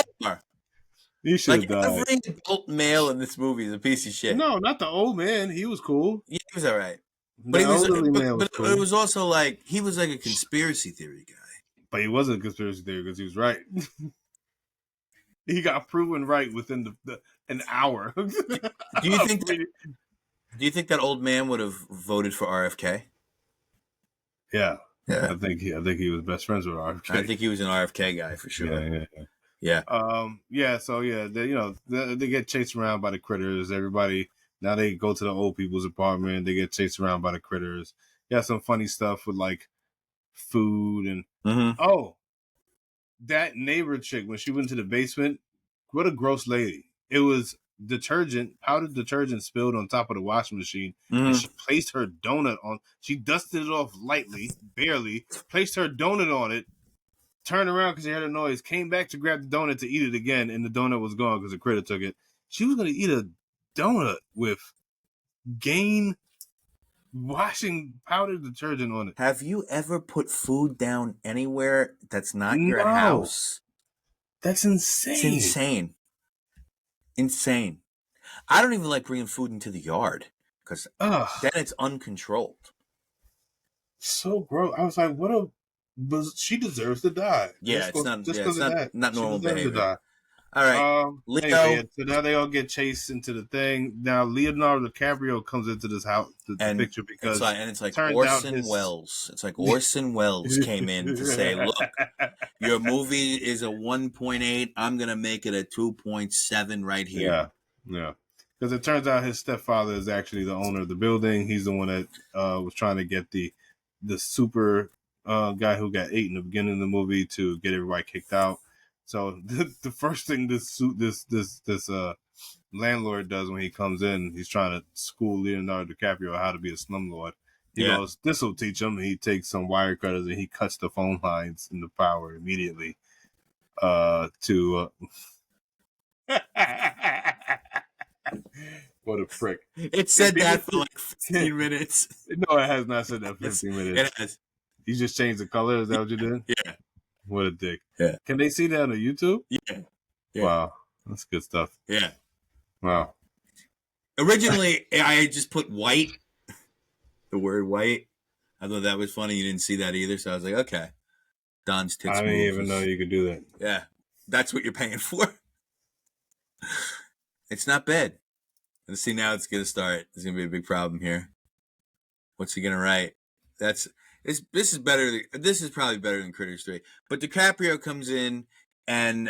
He should have died. Every adult male in this movie is a piece of shit. No, not the old man. He was cool. Yeah, he was all right. But cool. It was also like he was like a conspiracy theory guy. But he wasn't a conspiracy theory because he was right. He got proven right within an hour. Do you think that old man would have voted for RFK? Yeah. I think he was best friends with RFK. I think he was an RFK guy for sure. Yeah. So they get chased around by the critters. Everybody now they go to the old people's apartment. They get chased around by the critters. Yeah, some funny stuff with like food and that neighbor chick when she went to the basement. What a gross lady! It was powdered detergent spilled on top of the washing machine, and she placed her donut on. She dusted it off lightly, barely, placed her donut on it, turned around because she heard a noise, came back to grab the donut to eat it again, and the donut was gone because the critter took it. She was going to eat a donut with Gain washing powdered detergent on it. Have you ever put food down anywhere that's not your house? That's insane. It's insane. Insane. I don't even like bringing food into the yard because then it's uncontrolled. So gross. I was like, but she deserves to die. Yeah, it's not normal behavior. To die. All right. Leo. Anyway, so now they all get chased into the thing. Now Leonardo DiCaprio comes into this house, the picture, because it's like Orson Welles. It's like Orson Welles came in to say, look, your movie is a 1.8. I'm going to make it a 2.7 right here. Yeah. because it turns out his stepfather is actually the owner of the building. He's the one that was trying to get the super guy who got ate in the beginning of the movie to get everybody kicked out. So the first thing this landlord does when he comes in, he's trying to school Leonardo DiCaprio how to be a slumlord. He goes, "This will teach him." He takes some wire cutters and he cuts the phone lines in the power immediately. To what a prick! It said that for like 15 minutes. No, it has not said that for 15 minutes. It has. You just changed the color. Is that what you did? Yeah. What a dick. Yeah. Can they see that on YouTube? Yeah. Wow, that's good stuff. Yeah. Wow. Originally, I just put white, the word white. I thought that was funny. You didn't see that either, so I was like, okay. Don's tits. I didn't even know you could do that. Yeah, that's what you're paying for. It's not bad. Let's see, now it's gonna start. There's gonna be a big problem here. What's he gonna write? This is better. This is probably better than Critters 3. But DiCaprio comes in and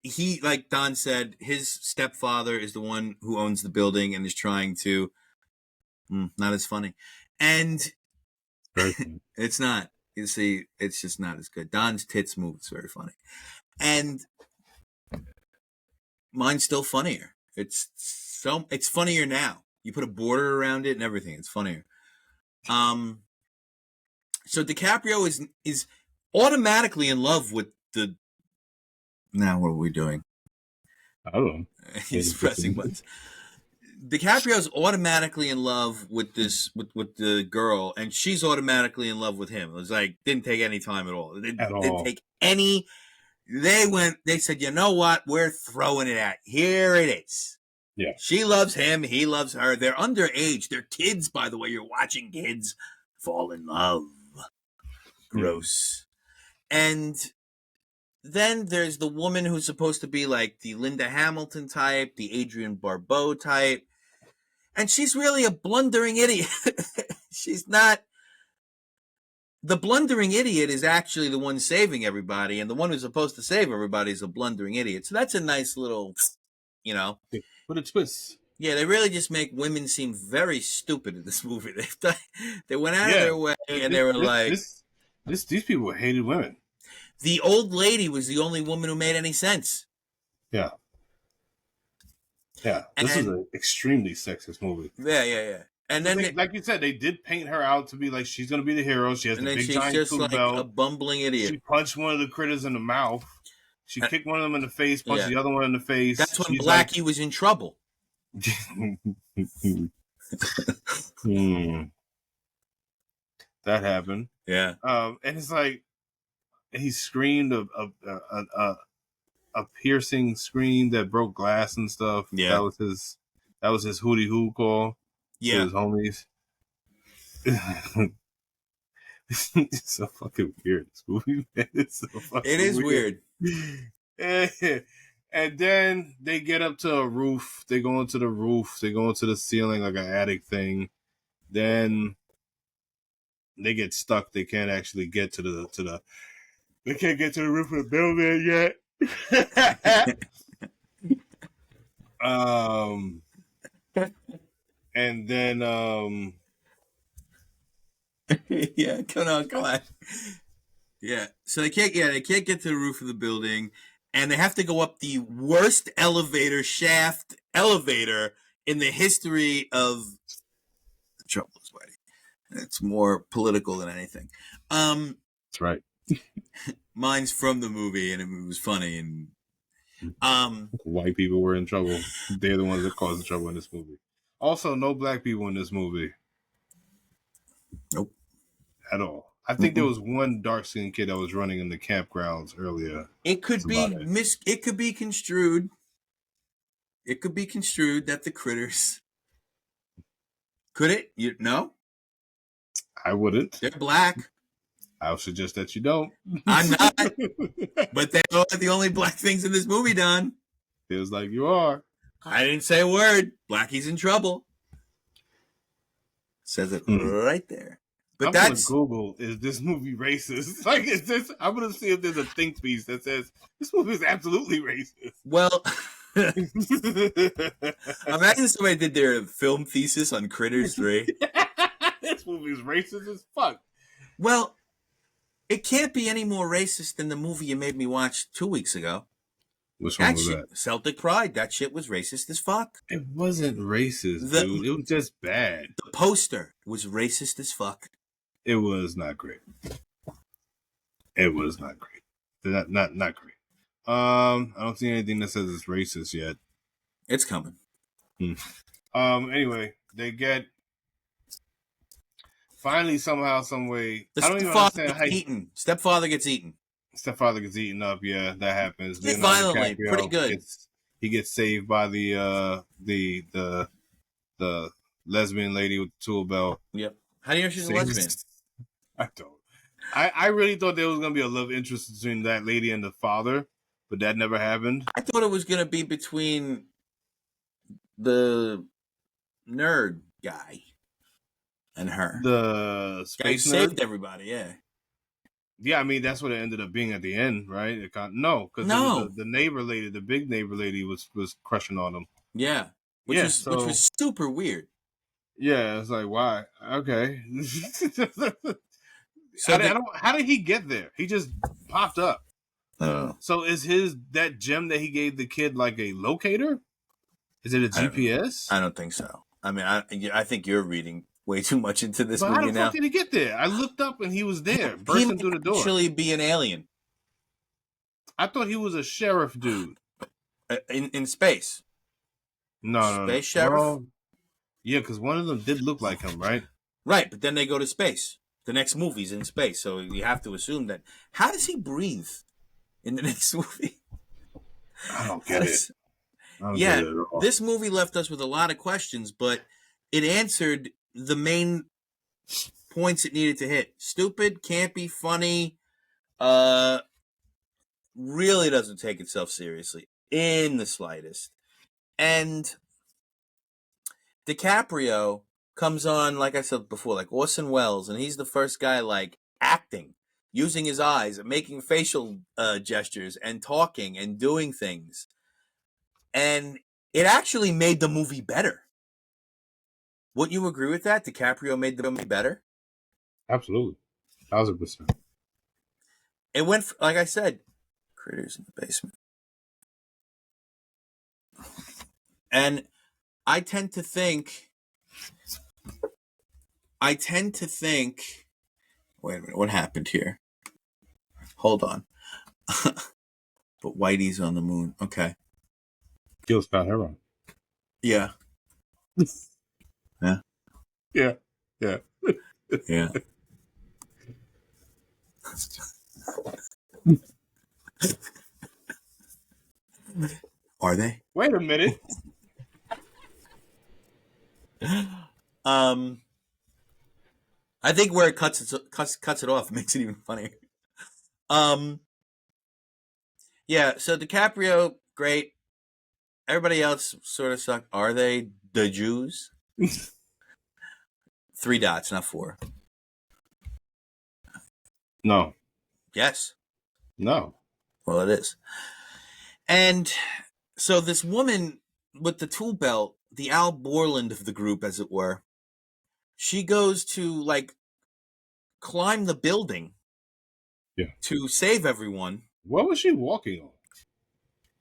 he, like Don said, his stepfather is the one who owns the building and is trying to. Not as funny, and it's not. You see, it's just not as good. Don's tits move. It's very funny, and mine's still funnier. It's funnier now. You put a border around it and everything. It's funnier. So DiCaprio is automatically in love with the. Now what are we doing? I don't know. He's pressing buttons. DiCaprio's automatically in love with this with the girl, and she's automatically in love with him. It was like didn't take any time at all. Didn't take any. They said, you know what? We're throwing it at. Here it is. Yeah. She loves him. He loves her. They're underage. They're kids, by the way. You're watching kids fall in love. Gross. And then there's the woman who's supposed to be like the Linda Hamilton type, the Adrienne Barbeau type. And she's really a blundering idiot. She's not. The blundering idiot is actually the one saving everybody, and the one who's supposed to save everybody is a blundering idiot. So that's a nice little, What a twist. Yeah, they really just make women seem very stupid in this movie. They went out of their way, and they were these people hated women. The old lady was the only woman who made any sense. Yeah. Yeah, this is an extremely sexist movie. Yeah. And then, like you said, they did paint her out to be like she's going to be the hero. She has the big giant tool belt. A bumbling idiot. She punched one of the critters in the mouth. She kicked one of them in the face, punched the other one in the face. That's when Blackie was in trouble. That happened. Yeah. And it's like he screamed a piercing scream that broke glass and stuff. Yeah. That was his hootie hoo call. Yeah. To his homies. It's so fucking weird, this movie, man. It's so fucking It is weird. And then they get up to a roof. They go into the roof. They go into the ceiling like an attic thing. Then they get stuck. They can't actually get to the. They can't get to the roof of the building yet. And then yeah, come on. Yeah. So they can't get to the roof of the building, and they have to go up the worst shaft elevator in the history of the Trouble is Waiting. It's more political than anything. That's right. Mine's from the movie, and it was funny, and white people were in trouble. They're the ones that caused the trouble in this movie. Also, no black people in this movie. Nope. At all. I think there was one dark-skinned kid that was running in the campgrounds earlier. It could be construed. It could be construed that the critters. Could it? No? I wouldn't. They're black. I would suggest that you don't. I'm not. But they are the only black things in this movie, Don. Feels like you are. I didn't say a word. Blackie's in trouble. Says it right there. But I'm gonna Google, is this movie racist? Like, is this? I'm gonna see if there's a think piece that says this movie is absolutely racist. Well, Imagine somebody did their film thesis on Critters 3. This movie's racist as fuck. Well, it can't be any more racist than the movie you made me watch 2 weeks ago. Which one was that? Celtic Pride. That shit was racist as fuck. It wasn't racist, dude. It was just bad. The poster was racist as fuck. It was not great. It was not great. Not great. I don't see anything that says it's racist yet. It's coming. Anyway, they get finally somehow, some way. The I don't even understand how Stepfather gets eaten. Stepfather gets eaten up. Yeah, that happens. Violently, pretty good. He gets saved by the lesbian lady with the tool belt. Yep. How do you know she's a lesbian? I don't. I really thought there was gonna be a love interest between that lady and the father, but that never happened. I thought it was gonna be between the nerd guy and her. The space guy nerd saved everybody. Yeah. Yeah, I mean that's what it ended up being at the end, right? No, because the neighbor lady, the big neighbor lady, was crushing on him. Yeah, which was super weird. Yeah, it's like why? Okay. So how did he get there? He just popped up. So is that gem that he gave the kid like a locator? Is it a GPS? I don't think so. I mean, I think you're reading way too much into this movie now. How the fuck did he get there? I looked up and he was there, bursting through the door. Actually, be an alien. I thought he was a sheriff dude in space. No, space sheriff. Well, yeah, because one of them did look like him, right? Right, but then they go to space. The next movie's in space, so you have to assume that. How does he breathe in the next movie? I don't get it. Get it at all. This movie left us with a lot of questions, but it answered the main points it needed to hit. Stupid, campy, funny, really doesn't take itself seriously in the slightest. And Dicaprio comes on, like I said before, like Orson Welles, and he's the first guy like acting, using his eyes, making facial gestures, and talking and doing things. And it actually made the movie better. Would you agree with that? DiCaprio made the movie better? Absolutely. 1,000%. It went, like I said, Critters in the Basement. And I tend to think, wait a minute, what happened here? Hold on. But Whitey's on the moon. Okay. Gil's found her on. Yeah. Yeah. Yeah. Yeah. Yeah. Are they? Wait a minute. I think where it cuts it off makes it even funnier. Yeah, so DiCaprio, great. Everybody else sort of sucked. Are they the Jews? 3 dots, not 4. No. Yes. No. Well, it is. And so this woman with the tool belt, the Al Borland of the group, as it were, she goes to like climb the building to save everyone. What was she walking on?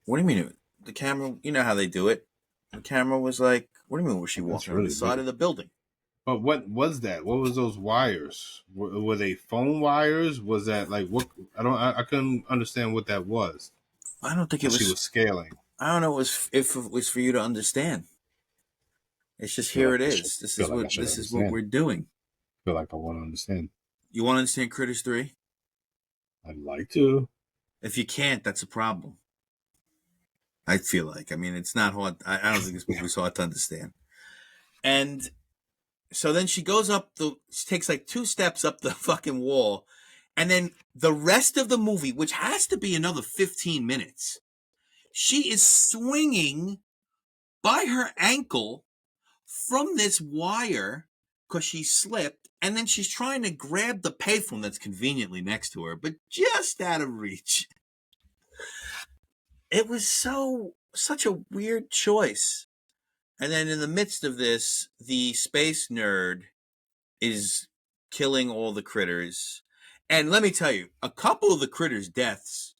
What do you mean? The camera, you know how they do it. The camera was like, what do you mean was she walking on the side of the building? But what was that? What was those wires? Were they phone wires? Was that like what? I couldn't understand what that was. I don't think it was. She was scaling. I don't know if it was for you to understand. It's just here it is. This is what we're doing. I feel like I want to understand. You want to understand Critters 3? I'd like to. If you can't, that's a problem. I feel like. I mean, it's not hard. I don't think this movie was hard to understand. And so then she goes she takes like 2 steps up the fucking wall. And then the rest of the movie, which has to be another 15 minutes, she is swinging by her ankle from this wire because she slipped. And then she's trying to grab the payphone that's conveniently next to her, but just out of reach. it was such a weird choice. And then in the midst of this, the space nerd is killing all the critters. And let me tell you, a couple of the critters' deaths,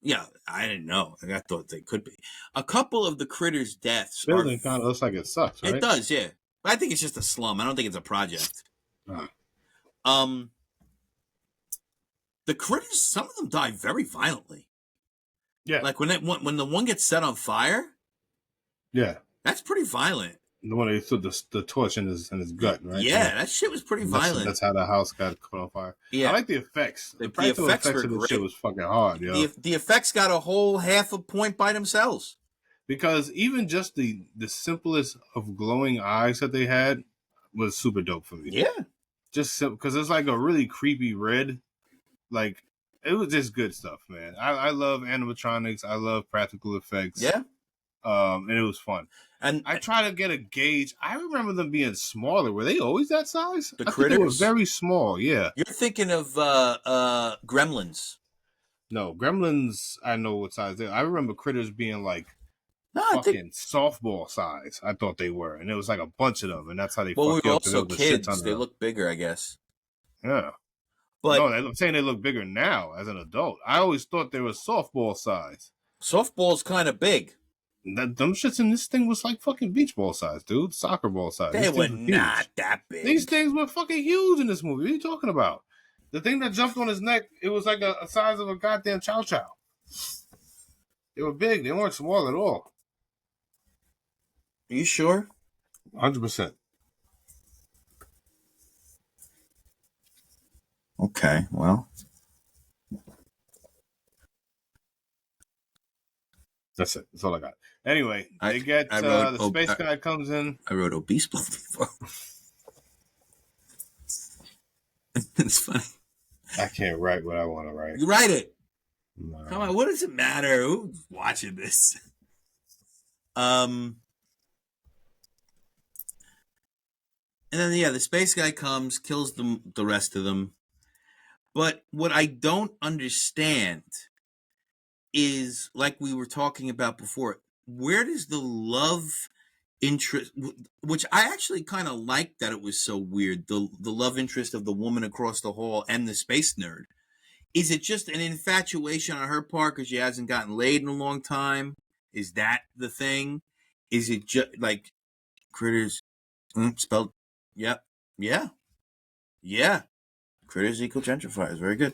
yeah, I didn't know. I thought they could be. A couple of the critters' deaths are. Building kind of looks like it sucks, right? It does, yeah. But I think it's just a slum. I don't think it's a project. Uh, Um, the critters, some of them die very violently. yeah. Like when the one gets set on fire. Yeah. That's pretty violent. The one that threw the torch in his gut, right? Yeah, that shit was pretty violent. That's how the house got caught on fire. Yeah. I like the effects. The practical effects of the shit was fucking hard, yo. The effects got a whole half a point by themselves. Because even just the simplest of glowing eyes that they had was super dope for me. Yeah. Just because it's like a really creepy red. Like, it was just good stuff, man. I love animatronics. I love practical effects. Yeah. And it was fun. And I try to get a gauge. I remember them being smaller. Were they always that size? The critters? They were very small, yeah. You're thinking of Gremlins. No, Gremlins, I know what size they are. I remember critters being like fucking softball size. I thought they were. And it was like a bunch of them. And that's how they fucked you up. Well, we were also kids. They look bigger, I guess. Yeah. But no, I'm saying they look bigger now as an adult. I always thought they were softball size. Softball's kind of big. Them shits in this thing was like fucking beach ball size, dude. Soccer ball size. They were not that big. These things were fucking huge in this movie. What are you talking about? The thing that jumped on his neck, it was like a size of a goddamn chow chow. They were big. They weren't small at all. Are you sure? 100%. Okay, well. That's it. That's all I got. Anyway, the space guy comes in. I wrote obese before. It's funny. I can't write what I want to write. You write it. No. Come on, what does it matter? Who's watching this? And then the space guy comes, kills the rest of them. But what I don't understand is, like we were talking about before, where does the love interest, which I actually kind of liked that it was so weird, the love interest of the woman across the hall and the space nerd. Is it just an infatuation on her part because she hasn't gotten laid in a long time? Is that the thing? Is it just like critters spelled? Yep. Yeah. Yeah. Critters equal gentrifiers. Very good.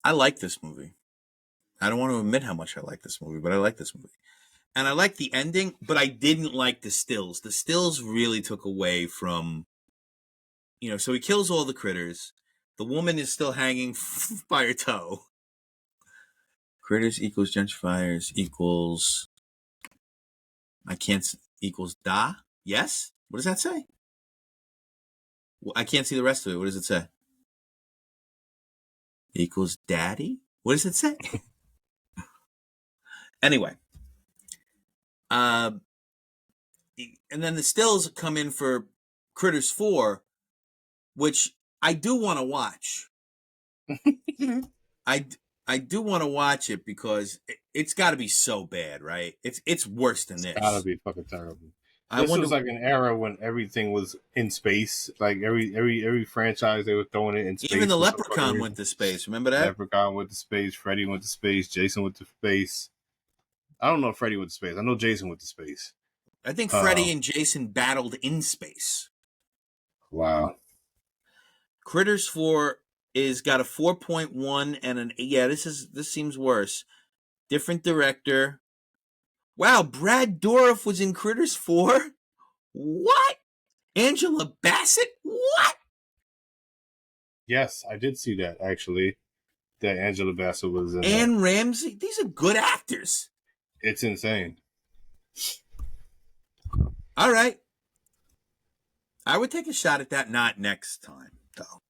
I like this movie. I don't want to admit how much I like this movie, but I like this movie. And I like the ending, but I didn't like the stills. The stills really took away from, so he kills all the critters. The woman is still hanging by her toe. Critters equals gentrifiers equals, equals da? Yes? What does that say? Well, I can't see the rest of it. What does it say? Equals daddy? What does it say? Anyway. And then the stills come in for Critters 4, which I do want to watch. I do want to watch it because it's got to be so bad, right? It's worse than this. It's got to be fucking terrible. This was like an era when everything was in space. Like every franchise, they were throwing it in space. Even the Leprechaun went to space. Remember that? Leprechaun went to space. Freddy went to space. Jason went to space. I don't know if Freddy went to space. I know Jason went to space. I think Freddy and Jason battled in space. Wow. Critters 4 is got a 4.1 and an this seems worse. Different director. Wow, Brad Dourif was in Critters 4? What? Angela Bassett? What? Yes, I did see that, actually. That Angela Bassett was in. Anne Ramsey? These are good actors. It's insane. All right. I would take a shot at that, not next time, though.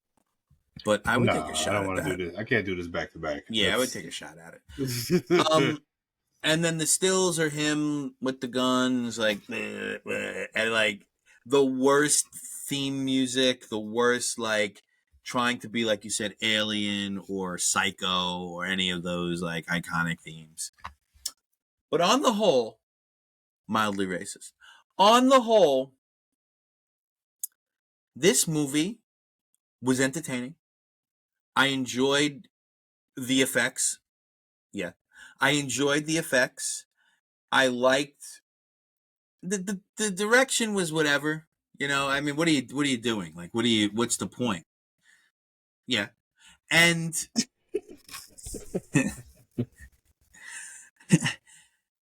But I would take a shot at that. I don't want to do this. I can't do this back to back. Yeah, I would take a shot at it. And then the stills are him with the guns, like, bleh, bleh, and like the worst theme music, the worst, like, trying to be, like you said, Alien or Psycho or any of those like iconic themes. But on the whole, mildly racist. On the whole, this movie was entertaining. I enjoyed the effects. Yeah. I enjoyed the effects. I liked the direction was whatever. You know, I mean, what are you doing? Like, what's the point? Yeah. And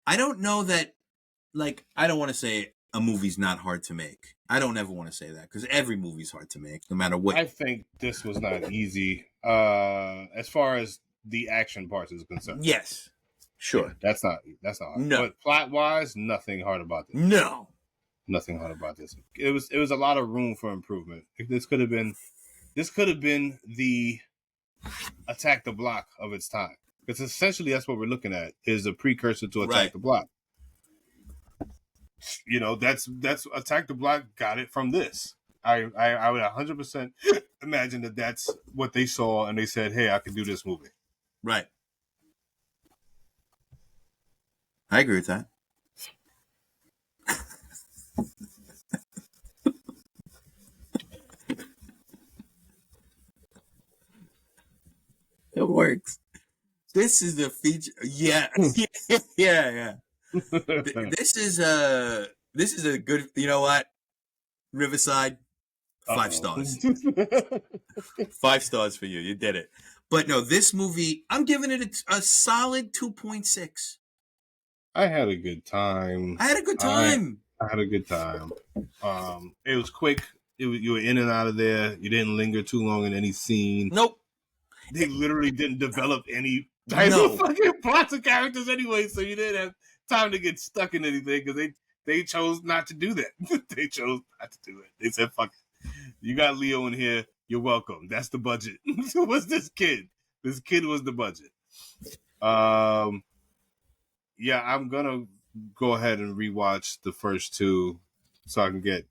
I don't know that, like, I don't want to say a movie's not hard to make. I don't ever want to say that because every movie's hard to make, no matter what. I think this was not easy. As far as the action parts is concerned. Yes. Sure. Yeah, that's not hard. No. But plot wise, nothing hard about this. No. Nothing hard about this. It was a lot of room for improvement. This could have been the Attack the Block of its time. Because essentially that's what we're looking at, is a precursor to Attack the Block. You know, that's Attack the Block got it from this. I would 100% imagine that that's what they saw and they said, hey, I can do this movie. Right. I agree with that. It works. This is a feature. Yeah. Yeah. This is a good, you know what? Riverside, 5 stars. 5 stars for you. You did it. But no, this movie, I'm giving it a solid 2.6. I had a good time. I had a good time. I had a good time. It was quick. You were in and out of there. You didn't linger too long in any scene. Nope. They literally didn't develop any type of fucking plots of characters anyway, so you didn't have time to get stuck in anything because they chose not to do that. They chose not to do it. They said, fuck it. You got Leo in here. You're welcome. That's the budget. What's this kid? This kid was the budget. Yeah, I'm going to go ahead and rewatch the first two so I can get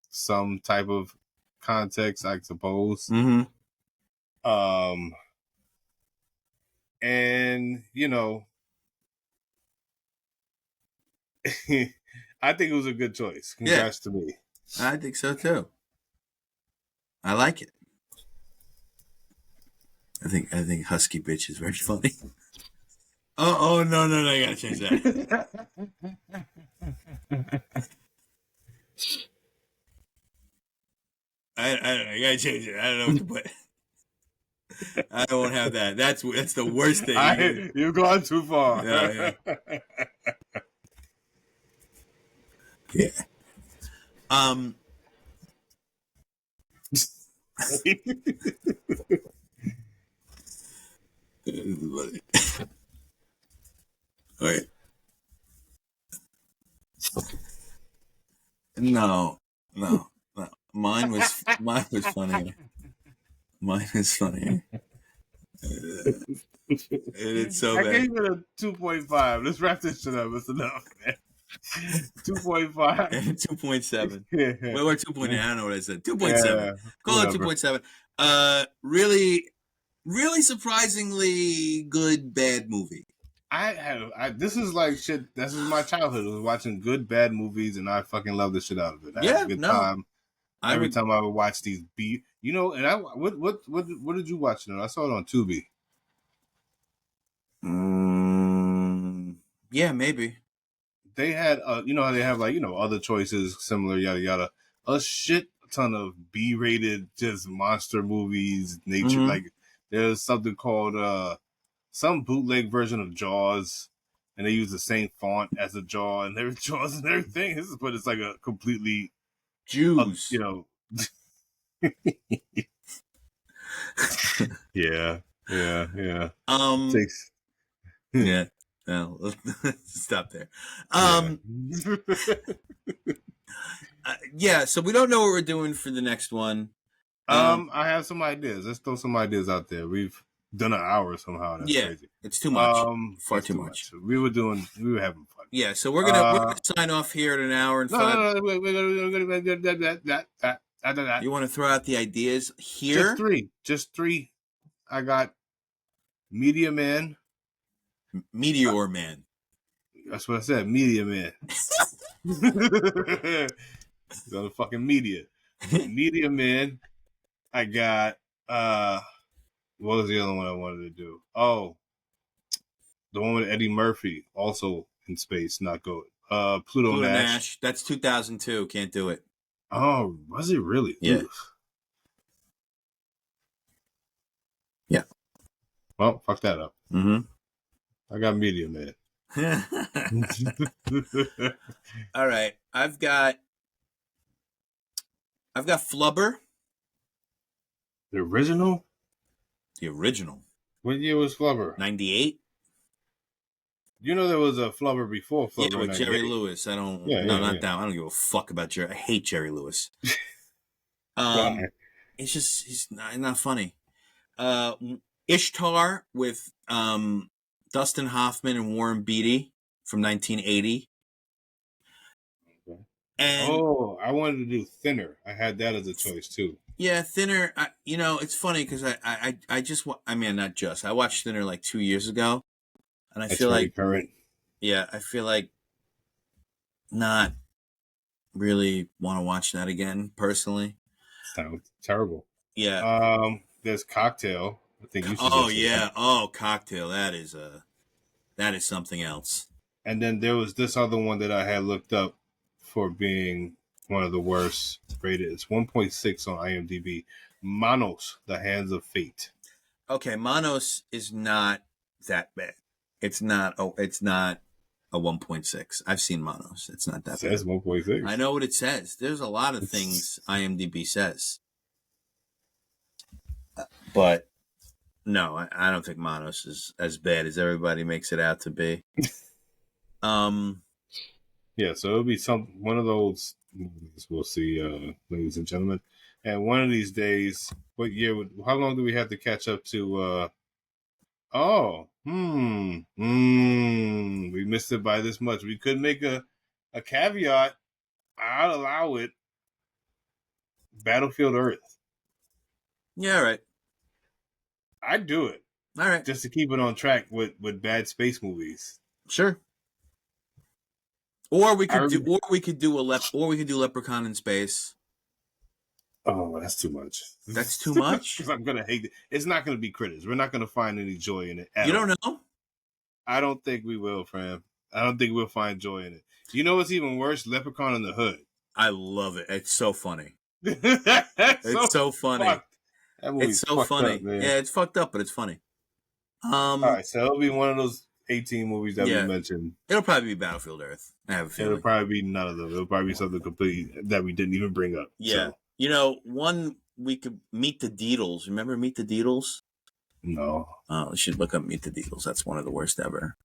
some type of context, I suppose. Mm-hmm. And, you know, I think it was a good choice. Congrats to me. I think so too. I like it. I think Husky Bitch is very funny. Oh no, I gotta change that. I gotta change it. I don't know what to put. I won't have that. That's the worst thing. You've gone too far. Yeah. Yeah. All right. No. Mine was funnier. Mine was funnier. It's so bad. I gave it a 2.5. Let's wrap this shit up. It's enough, man. 2.5. 2.7. Yeah. Well, or 2.8. I don't know what I said. 2.7. Yeah, call it 2.7. Really surprisingly good bad movie. This is like shit. This is my childhood. I was watching good bad movies, and I fucking love the shit out of it. I had a good time. Every time I would watch these B, you know, and what did you watch it on? I saw it on Tubi. Yeah, maybe. They had, you know how they have like, you know, other choices, similar, yada yada. A shit ton of B-rated, just monster movies, nature. Like there's something called some bootleg version of Jaws, and they use the same font as the Jaw and their Jaws and everything. But it's like a completely Jews, you know. Yeah. Yeah. No, let's stop there. Yeah. So we don't know what we're doing for the next one. I have some ideas. Let's throw some ideas out there. We've done an hour somehow. That's crazy. It's too much. Far too much. We were having fun. Yeah. So we're gonna sign off here at an hour and 5. No, After that, You want to throw out the ideas just here? three. Just three. I got Media Man. Meteor Man. That's what I said. Media Man. He's on the fucking media. Media Man. I got what was the other one I wanted to do? Oh, the one with Eddie Murphy, also in space, not good. Pluto Pluto Nash. Nash. That's 2002. Can't do it. Oh, was it really? Yeah. Oof. Yeah. Well, fuck that up. Mm-hmm. I got Media Man. All right. I've got Flubber. The original? The original. What year was Flubber? 98. You know there was a Flubber before Yeah, Flubber in with Jerry 98. Lewis. No, Yeah. not that one. I don't give a fuck about Jerry. I hate Jerry Lewis. Why? It's just he's not funny. Ishtar with Dustin Hoffman and Warren Beatty from 1980. Okay. And Oh, I wanted to do Thinner. I had that as a choice too. yeah, Thinner. It's funny because I just I mean not just I watched Thinner like 2 years ago, and I That's feel very like current. I feel like not really want to watch that again personally. Sounds terrible. Yeah. There's Cocktail. I think you Oh suggested that. yeah. Oh, Cocktail. That is something else. And then there was this other one that I had looked up for being one of the worst rated. It's 1.6 on IMDb. Manos, The Hands of Fate. Okay, Manos is not that bad. It's not. Oh, it's not a 1.6. I've seen Manos. It's not It that says bad. 1.6. I know what it says. There's a lot of things IMDb says, but no, I don't think Manos is as bad as everybody makes it out to be. Yeah, so it'll be one of those movies we'll see, ladies and gentlemen. And one of these days, how long do we have to catch up to? We missed it by this much. We could make a caveat. I'd allow it. Battlefield Earth. Yeah, all right. I'd do it All right. just to keep it on track with bad space movies. Sure. Or we could do Leprechaun in Space. Oh, that's too much. That's too much? Because I'm gonna hate it. It's not gonna be critters. We're not gonna find any joy in it. You don't know? I don't think we will, fam. I don't think we'll find joy in it. You know what's even worse? Leprechaun in the Hood. I love it. It's so funny. It's so funny. Fucked. That movie's It's so funny. up, man. Yeah, it's fucked up, but it's funny. All right, so it'll be one of those 18 movies that we mentioned. It'll probably be Battlefield Earth. I have a feeling. It'll probably be none of them. It'll probably be something completely that we didn't even bring up. Yeah. So. One we could Meet the Deedles. Remember Meet the Deedles? No. Oh, you should look up Meet the Deedles. That's one of the worst ever.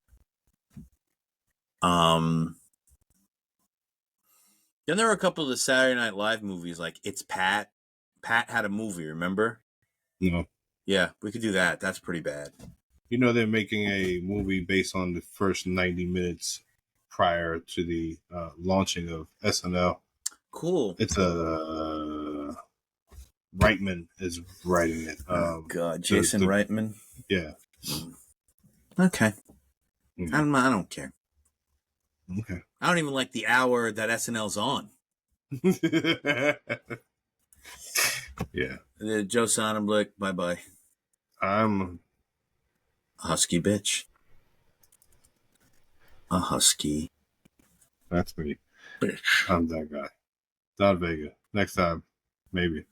Then there were a couple of the Saturday Night Live movies, like It's Pat. Pat had a movie, remember? No. Yeah, we could do that. That's pretty bad. You know they're making a movie based on the first 90 minutes prior to the launching of SNL. Cool. It's Reitman is writing it. God, Jason Reitman. Yeah. Okay. Mm-hmm. I don't care. Okay. I don't even like the hour that SNL's on. Yeah. Joe Sonnenblick, bye-bye. I'm a husky bitch. A husky. That's me. Bitch. I'm that guy. Don Vega. Next time, maybe.